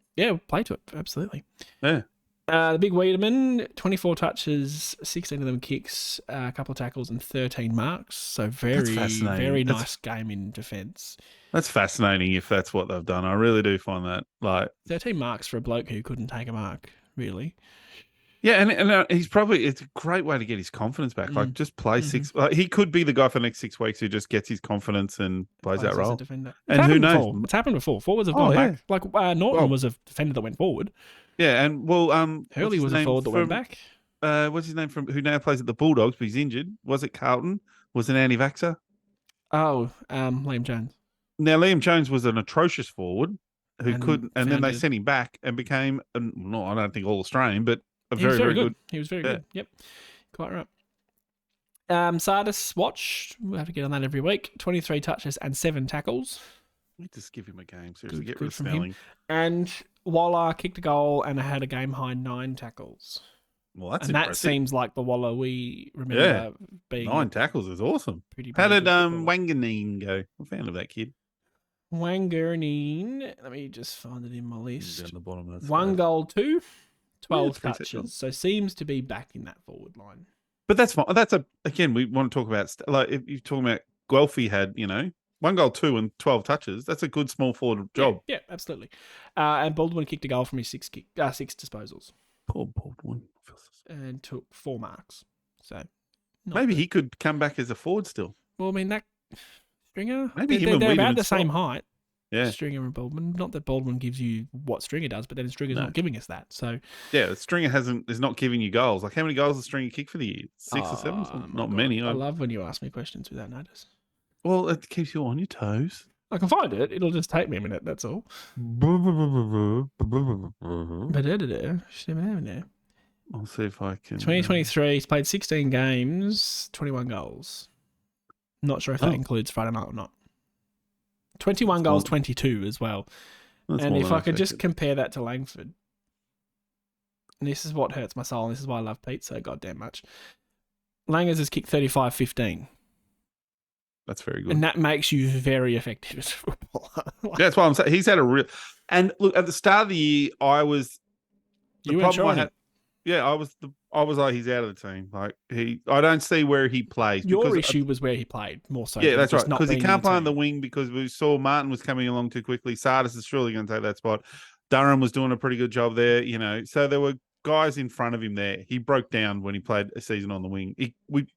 play to it, absolutely. Yeah. The big Wiedemann, 24 touches, 16 of them kicks, a couple of tackles and 13 marks. So very nice game in defence. That's fascinating if that's what they've done. I really do find that. 13 marks for a bloke who couldn't take a mark, really. Yeah, and it's a great way to get his confidence back. Just play 6. He could be the guy for the next 6 weeks who just gets his confidence and plays that role. And who knows? It's happened before. Forwards have gone back. Like Norton was a defender that went forward. Yeah, and Hurley was a forward that went back. What's his name from who now plays at the Bulldogs, but he's injured? Was it Carlton? Was it anti-vaxxer? Oh, Liam Jones. Now Liam Jones was an atrocious forward who couldn't, and then they sent him back and became, I don't think all Australian, but very good. He was very good. Yep, quite right. Sardis watch. We'll have to get on that every week. 23 touches and 7 tackles. We just give him a game. Seriously, get rid of Snelling. And Waller kicked a goal and had a game high 9 tackles. Well, that's impressive. That seems like the Waller we remember being. 9 tackles is awesome. How did Wanganeen go? I'm a fan of that kid. Wanganeen. Let me just find it in my list. Down the bottom. 1 goal, 2, 12 touches. So seems to be back in that forward line. But that's fine. Again, we want to talk about if you're talking about Guelphy had 1 goal, 2 and 12 touches. That's a good small forward job. Yeah, absolutely. And Baldwin kicked a goal from his 6 disposals. Poor Baldwin. And took 4 marks. So maybe he could come back as a forward still. Well, I mean, that Stringer, maybe they're about the same height. Yeah. Stringer and Baldwin. Not that Baldwin gives you what Stringer does, but then Stringer's not giving us that. So yeah, Stringer is not giving you goals. Like how many goals does Stringer kick for the year? 6 or 7? Not many. I love when you ask me questions without notice. Well, it keeps you on your toes. I can find it. It'll just take me a minute, that's all. I'll see if I can. 2023, he's played 16 games, 21 goals. Not sure if that includes Friday night or not. 21 goals, 22 as well. And if I could just compare that to Langford, and this is what hurts my soul, and this is why I love Pete so goddamn much. Langers has kicked 35-15. That's very good. And that makes you very effective as a footballer. That's why I'm saying he's had a real... And look, at the start of the year, I was... You weren't sure on him. Yeah, I was like, he's out of the team. Like I don't see where he plays. Your issue was where he played more so. Yeah, that's right. Because he can't play on the wing because we saw Martin was coming along too quickly. Sardis is surely going to take that spot. Durham was doing a pretty good job there, you know. So there were guys in front of him there. He broke down when he played a season on the wing. We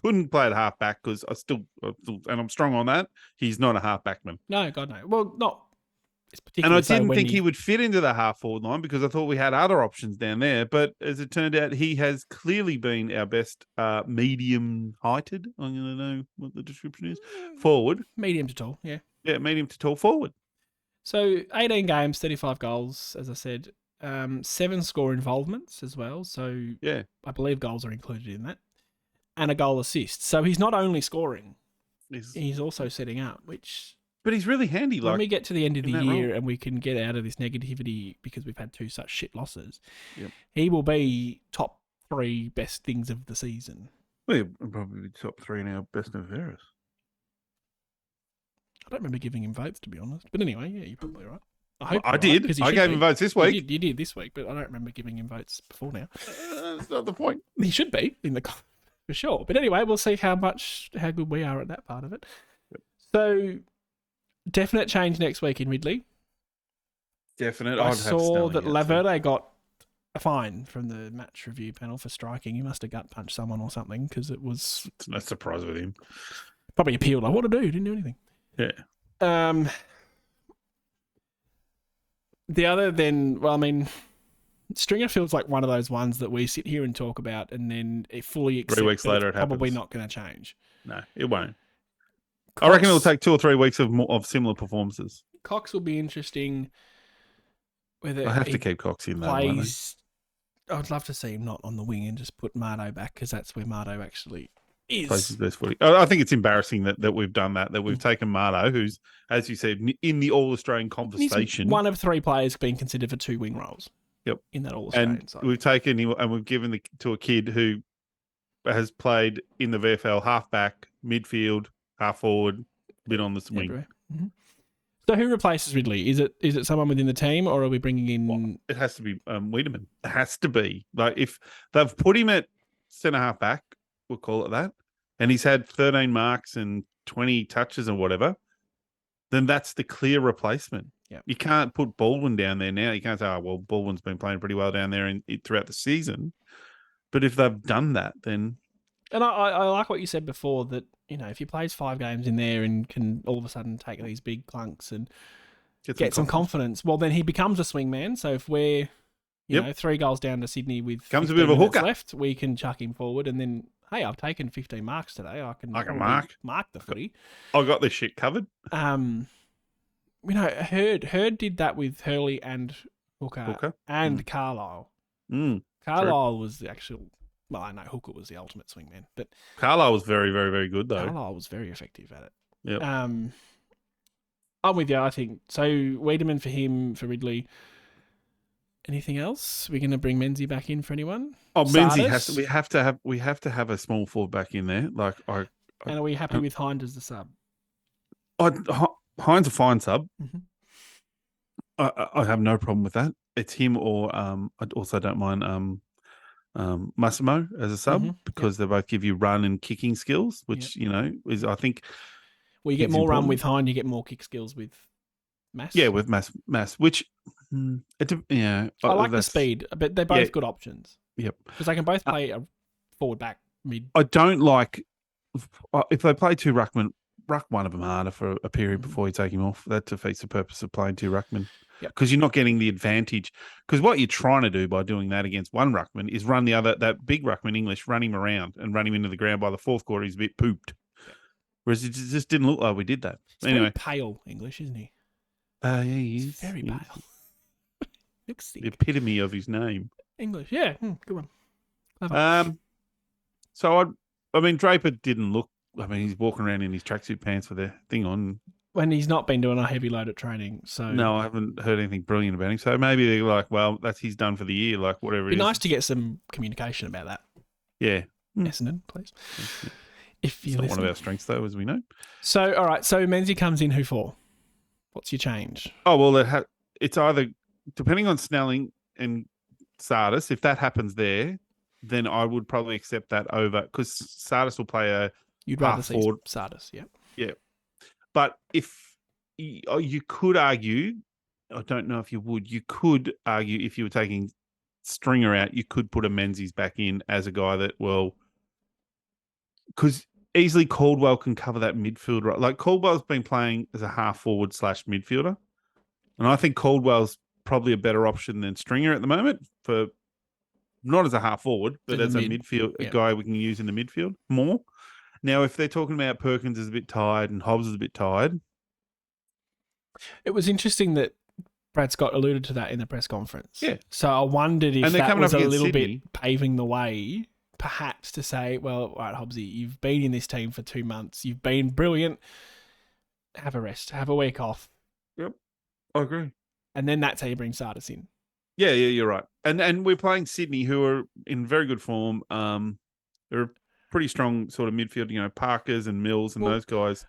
couldn't play at half back because and I'm strong on that. He's not a half backman. No, God no. Well, not. And I didn't think he would fit into the half forward line because I thought we had other options down there. But as it turned out, he has clearly been our best medium heighted. I'm going to know what the description is. Forward. Medium to tall, yeah. Yeah, medium to tall forward. So 18 games, 35 goals, as I said. 7 score involvements as well. So yeah, I believe goals are included in that. And a goal assist. So he's not only scoring, he's also setting up, which... But he's really handy. When we get to the end of the year and we can get out of this negativity because we've had 2 such shit losses, he will be top 3 best things of the season. Well, he'll probably be top 3 in our best of Veras. I don't remember giving him votes, to be honest. But anyway, yeah, you're probably right. I did. I gave him votes this week. You did this week, but I don't remember giving him votes before now. That's not the point. He should be in the for sure. But anyway, we'll see how good we are at that part of it. Yep. So... Definite change next week in Ridley. Definite. I saw that Laverde got a fine from the match review panel for striking. He must have gut punched someone or something because it was... It's no surprise with him. Probably appealed. Like, what to do? Didn't do anything. Yeah. The other then... Well, I mean... Stringer feels like one of those ones that we sit here and talk about and then it fully accepts 3 weeks later it happens. Probably not going to change. No, it won't. Cox, I reckon it'll take 2 or 3 weeks of similar performances. Cox will be interesting. Whether I have to keep Cox in there. I'd love to see him not on the wing and just put Mardo back because that's where Mardo actually is. Plays his best footy. I think it's embarrassing that we've done that. That we've taken Mardo, who's, as you said, in the All Australian conversation, he's one of 3 players being considered for 2 wing roles. Yep, in that All Australian side. We've taken him and we've given to a kid who has played in the VFL halfback, midfield, half forward, bit on the swing. Mm-hmm. So who replaces Ridley? Is it someone within the team, or are we bringing in? Well, it has to be Wiedemann. It has to be. Like if they've put him at centre half back, we'll call it that, and he's had 13 marks and 20 touches and whatever, then that's the clear replacement. Yeah, you can't put Baldwin down there now. You can't say, "Oh, well, Baldwin's been playing pretty well down there throughout the season." But if they've done that, then. And I like what you said before that, you know, if he plays 5 games in there and can all of a sudden take these big clunks and get some confidence, well, then he becomes a swingman. So if we're, you know, 3 goals down to Sydney with comes a bit of a hooker left, we can chuck him forward and then, hey, I've taken 15 marks today. I can mark the footy. I got this shit covered. You know, Hurd did that with Hurley and Hooker. And Carlisle. Carlisle was the actual... Well, I know Hooker was the ultimate swingman, but Carlisle was very, very, very good though. Carlisle was very effective at it. Yep. I'm with you. I think so. Wiedemann for him, for Ridley. Anything else? We're going to bring Menzies back in for anyone? Oh, Menzies has to. We have to have a small forward back in there. Like and are we happy with Hind as the sub? Hind's a fine sub. Mm-hmm. I have no problem with that. It's him or I also don't mind Massimo as a sub because they both give you run and kicking skills, which you know is I think. Well, you get more run with Hind, you get more kick skills with Mass. Yeah, with Mass, which I like the speed, but they're both good options. Yep, because they can both play a forward, back, mid. I don't like if they play 2 ruckmen. Ruck one of them harder for a period before you take him off. That defeats the purpose of playing 2 ruckmen. Because you're not getting the advantage. Because what you're trying to do by doing that against one ruckman is run that big ruckman English, run him around and run him into the ground. By the 4th quarter, he's a bit pooped. Whereas it just didn't look like we did that. He's very pale English, isn't he? Yeah, he is. He's very pale. Looks sick. The epitome of his name. English, yeah. Good one. So, I mean, Draper didn't look I mean, he's walking around in his tracksuit pants with a thing on. When he's not been doing a heavy load at training. So No, I haven't heard anything brilliant about him. So maybe they're like, well, that's he's done for the year, like whatever be it is. nice to get some communication about that. Yeah. Essendon, please. Yeah. If you It's not one of our strengths, though, as we know. So, all right. So Menzies comes in who for? What's your change? Oh, well, it's either, depending on Snelling and Sardis, if that happens there, then I would probably accept that over, because Sardis will play a You'd rather half see forward. Sardis, yeah. Yeah. But if you could argue, I don't know if you would, you could argue if you were taking Stringer out, you could put a Menzies back in as a guy that, well, because easily Caldwell can cover that midfield, right? Like Caldwell's been playing as a half forward / midfielder. And I think Caldwell's probably a better option than Stringer at the moment, for not as a half forward, but as a midfield a guy we can use in the midfield more. Now, if they're talking about Perkins is a bit tired and Hobbs is a bit tired. It was interesting that Brad Scott alluded to that in the press conference. Yeah. So I wondered if that was a little Sydney. bit paving the way, perhaps, to say, well, all right, Hobbsy, you've been in this team for 2 months. You've been brilliant. Have a rest. Have a week off. Yep, I agree. And then that's how you bring Sardis in. Yeah, you're right. And we're playing Sydney, who are in very good form. They're a pretty strong sort of midfield, Parkers and Mills and those guys.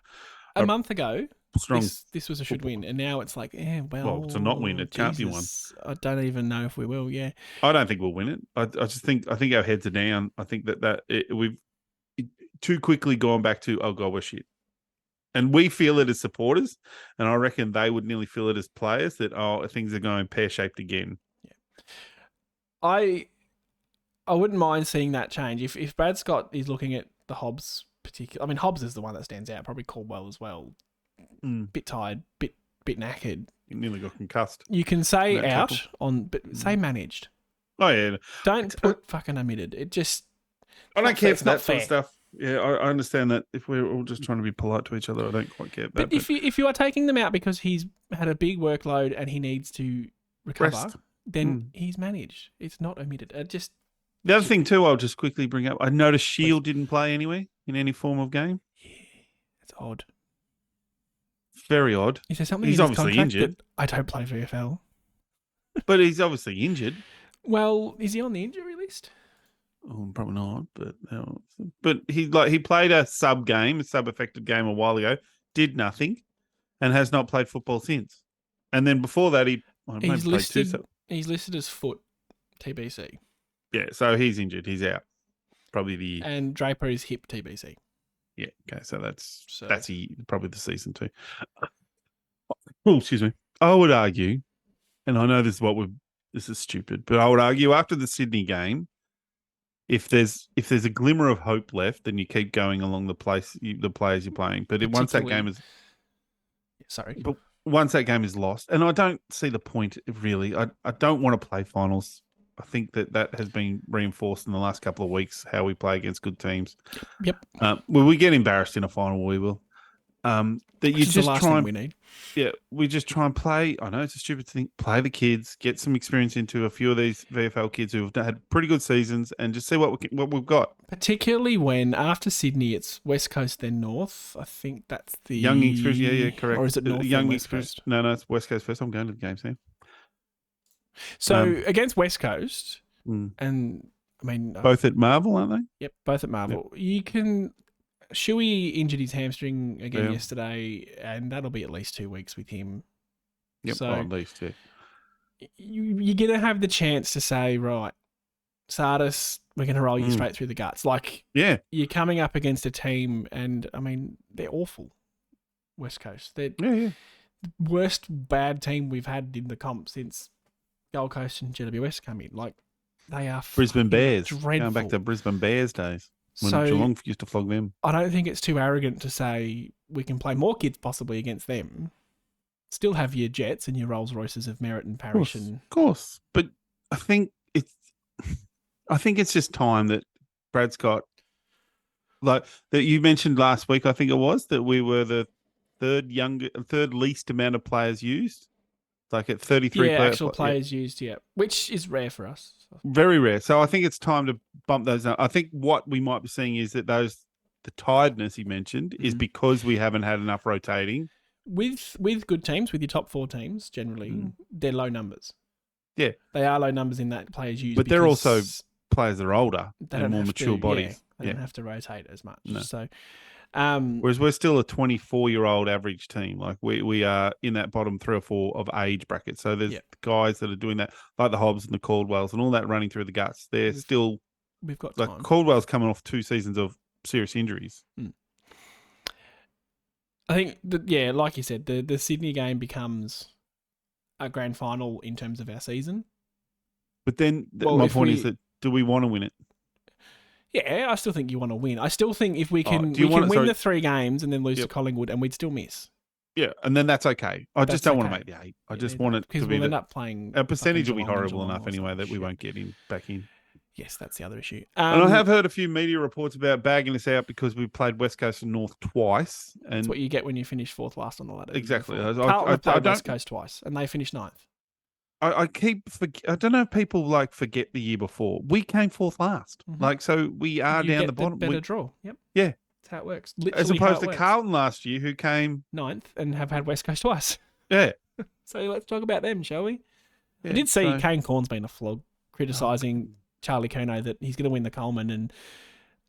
A month ago, strong. This was a should win. And now it's like, well, it's a not win. It can't be one. I don't even know if we will, yeah. I don't think we'll win it. I just think our heads are down. I think we've too quickly gone back to, oh, God, we're shit. And we feel it as supporters, and I reckon they would nearly feel it as players that, things are going pear-shaped again. Yeah. I wouldn't mind seeing that change. If Brad Scott is looking at the Hobbs particular, I mean, Hobbs is the one that stands out, probably Caldwell as well. Bit tired, bit knackered. He nearly got concussed. You can say out but say managed. Oh, yeah. Don't put fucking omitted. It just... I don't care for that sort of stuff. Yeah, I understand that. If we're all just trying to be polite to each other, I don't quite get that. But if you are taking them out because he's had a big workload and he needs to recover, then he's managed. It's not omitted. The other thing too, I'll just quickly bring up. I noticed Shield didn't play anyway in any form of game. Yeah, it's odd. Very odd. Is there something? He's obviously injured. I don't play VFL. But he's obviously injured. Well, is he on the injury list? Oh, probably not. But he played a sub-affected game a while ago, did nothing, and has not played football since. And then before that, he's listed as foot TBC. Yeah, so he's injured. He's out. Probably the year. And Draper is hip TBC. Yeah, okay, so that's probably the season too. Oh, excuse me. I would argue, and I know this is stupid, but I would argue after the Sydney game, if there's a glimmer of hope left, then you keep going along the players you're playing. But once that game is lost, and I don't see the point really. I don't want to play finals. I think that has been reinforced in the last couple of weeks, how we play against good teams. Yep. When we get embarrassed in a final, we will. That you just try and, we need. Yeah, we just try and play. I know it's a stupid thing. Play the kids, get some experience into a few of these VFL kids who've had pretty good seasons, and just see what we've got. Particularly when after Sydney, it's West Coast then North. I think that's the young experience. Yeah, correct. Or is it North young West experience? Coast? No, it's West Coast first. I'm going to the game, Sam. So against West Coast, and I mean both at Marvel, aren't they? Yep, both at Marvel. Yep. You can. Shuey injured his hamstring again yesterday, and that'll be at least 2 weeks with him. Yep, so at least, yeah. You're going to have the chance to say, right, Sardis, we're going to roll you straight through the guts. Like, you're coming up against a team, and I mean, they're awful. West Coast. They're the worst bad team we've had in the comp since Gold Coast and GWS come in. Like, they are Brisbane Bears. Dreadful. Going back to Brisbane Bears days. When Geelong used to flog them. I don't think it's too arrogant to say we can play more kids possibly against them. Still have your Jets and your Rolls Royces of Merritt and Parrish. Of course. But I think it's just time that Brad Scott, like that you mentioned last week, I think it was, that we were the third least amount of players used. Like at 33 players used, which is rare for us. Very rare. So I think it's time to bump those up. I think what we might be seeing is that those the tiredness he mentioned is because we haven't had enough rotating. With good teams, with your top 4 teams, generally, they're low numbers. Yeah. They are low numbers in that players use. But they're also players that are older and more mature bodies. They don't have to rotate as much. No. So, whereas we're still a 24-year-old average team. Like we are in that bottom 3 or 4 of age bracket. So there's guys that are doing that, like the Hobbs and the Caldwells and all that running through the guts. We've got time. Like Caldwell's coming off 2 seasons of serious injuries. I think that, like you said, the Sydney game becomes a grand final in terms of our season. But then my point is that do we want to win it? Yeah, I still think you want to win. I still think if we can, win the 3 games and then lose to Collingwood, and we'd still miss. Yeah, and then that's okay. I just don't want to make the 8. I just want it to be because we'll end up playing. Our percentage will be horrible enough anyway that we won't get back in. Yes, that's the other issue. And I have heard a few media reports about bagging us out because we played West Coast and North twice. And that's what you get when you finish 4th last on the ladder. Exactly. I played West Coast twice, and they finished 9th. I don't know if people forget the year before. We came 4th last. So we are down the bottom. Better draw. Yep. Yeah. That's how it works. As opposed to Carlton last year, who came 9th and have had West Coast twice. Yeah. So let's talk about them, shall we? Yeah, I did see Kane Corn's been a flog, criticising Charlie Curnow that he's going to win the Coleman and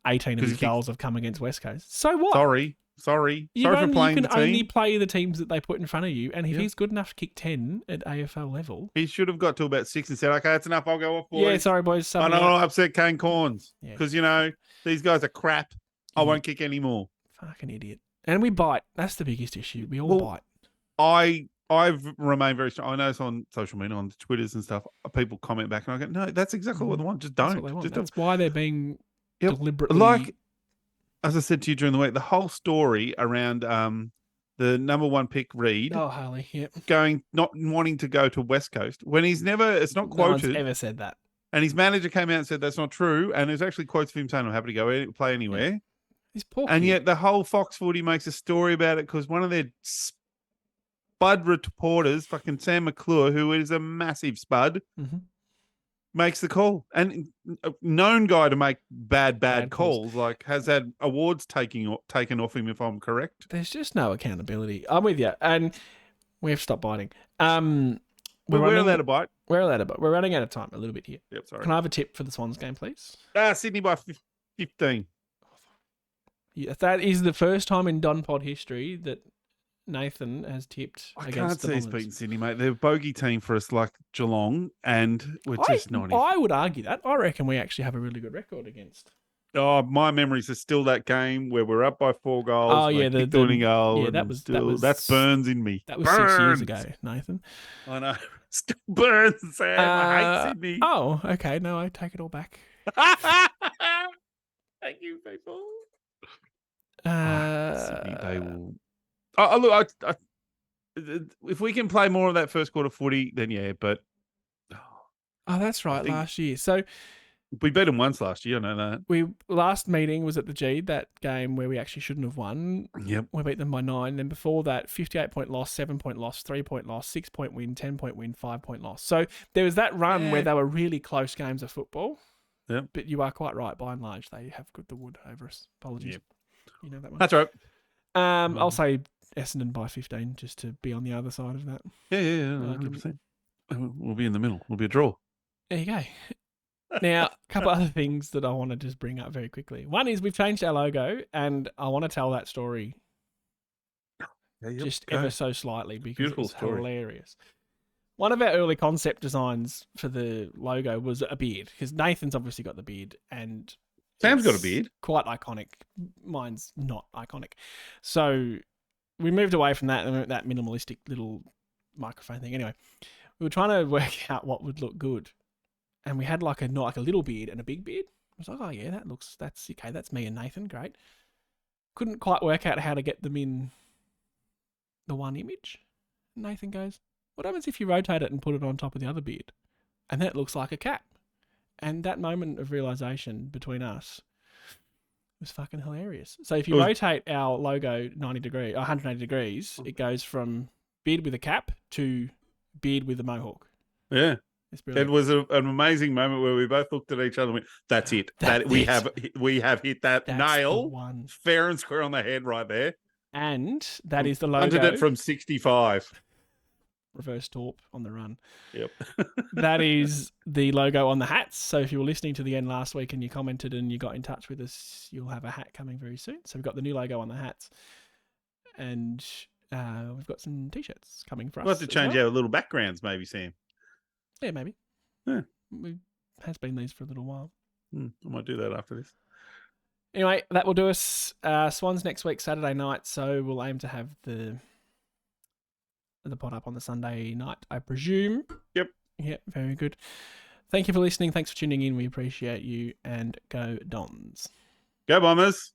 18 of his goals have come against West Coast. So what? Sorry for playing the team. You can only play the teams that they put in front of you, and if he's good enough to kick 10 at AFL level... He should have got to about 6 and said, okay, that's enough, I'll go off, boys. Yeah, sorry, boys. I don't want to upset Kane Corns, because, these guys are crap. I won't kick any more. Fucking idiot. And we bite. That's the biggest issue. We all bite. I've remained very strong. I know it's on social media, on Twitters and stuff, people comment back, and I go, no, that's exactly what they want. Just don't. That's why they're being deliberately... As I said to you during the week, the whole story around the number 1 pick, Reed. Oh, Harley, yep. Not wanting to go to West Coast when it's not quoted. No one's ever said that. And his manager came out and said that's not true. And there's actually quotes of him saying, I'm happy to go play anywhere. Yeah. He's poor and yet the whole Fox Footy makes a story about it because one of their spud reporters, fucking Sam McClure, who is a massive spud, makes the call. And a known guy to make bad calls, has had awards taken off him, if I'm correct. There's just no accountability. I'm with you. And we have to stop biting. We're allowed to bite. We're allowed to bite. We're running out of time a little bit here. Yep, sorry. Can I have a tip for the Swans game, please? Sydney by 15. Yeah, that is the first time in Don Pod history that Nathan has tipped against the Bombers. I can't see us beating Sydney, mate. They're a bogey team for us like Geelong, and we're just not. I would argue that. I reckon we actually have a really good record against. Oh, my memories are still that game where we're up by 4 goals. Oh, yeah. The winning goal. Yeah, that burns in me. That was 6 years ago, Nathan. I know. Still burns, Sam. I hate Sydney. Oh, okay. No, I take it all back. Thank you, people. Sydney, they will. Oh, look, if we can play more of that first quarter footy, then yeah. But that's right. Last year, so we beat them once last year. I know that. Last meeting was at the G, that game where we actually shouldn't have won. Yep. We beat them by 9. Then before that, 58-point loss, 7-point loss, 3-point loss, 6-point win, 10-point win, 5-point loss. So there was that run where they were really close games of football. Yep. But you are quite right. By and large, they have got the wood over us. Apologies. Yep. You know that one. That's right. I'll say Essendon by 15 just to be on the other side of that. Yeah, 100%. We'll be in the middle. We'll be a draw. There you go. Now, a couple other things that I want to just bring up very quickly. One is we've changed our logo, and I want to tell that story ever so slightly because it was hilarious. One of our early concept designs for the logo was a beard, because Nathan's obviously got the beard, and Sam's got a beard. Quite iconic. Mine's not iconic. So we moved away from that minimalistic little microphone thing. Anyway, we were trying to work out what would look good. And we had like a little beard and a big beard. I was like, oh yeah, that's okay. That's me and Nathan. Great. Couldn't quite work out how to get them in the one image. Nathan goes, what happens if you rotate it and put it on top of the other beard? And that looks like a cap. And that moment of realization between us was fucking hilarious. So if you rotate our logo 180 degrees, it goes from beard with a cap to beard with a mohawk. Yeah. It's It brilliant. was an amazing moment where we both looked at each other and went, "That's it. We have hit that That's nail the one. fair and square on the head right there." And that is the Punted logo. it from 65. Reverse torp on the run. Yep. That is the logo on the hats. So if you were listening to the end last week and you commented and you got in touch with us, you'll have a hat coming very soon. So we've got the new logo on the hats. And we've got some T-shirts coming for us. We'll have to change our little backgrounds, maybe, Sam. Yeah, maybe. Yeah. It has been these for a little while. I might do that after this. Anyway, that will do us. Swans next week, Saturday night. So we'll aim to have the pod up on the Sunday night, I presume. Yep. Yeah, very good. Thank you for listening. Thanks for tuning in. We appreciate you. And go Dons. Go Bombers.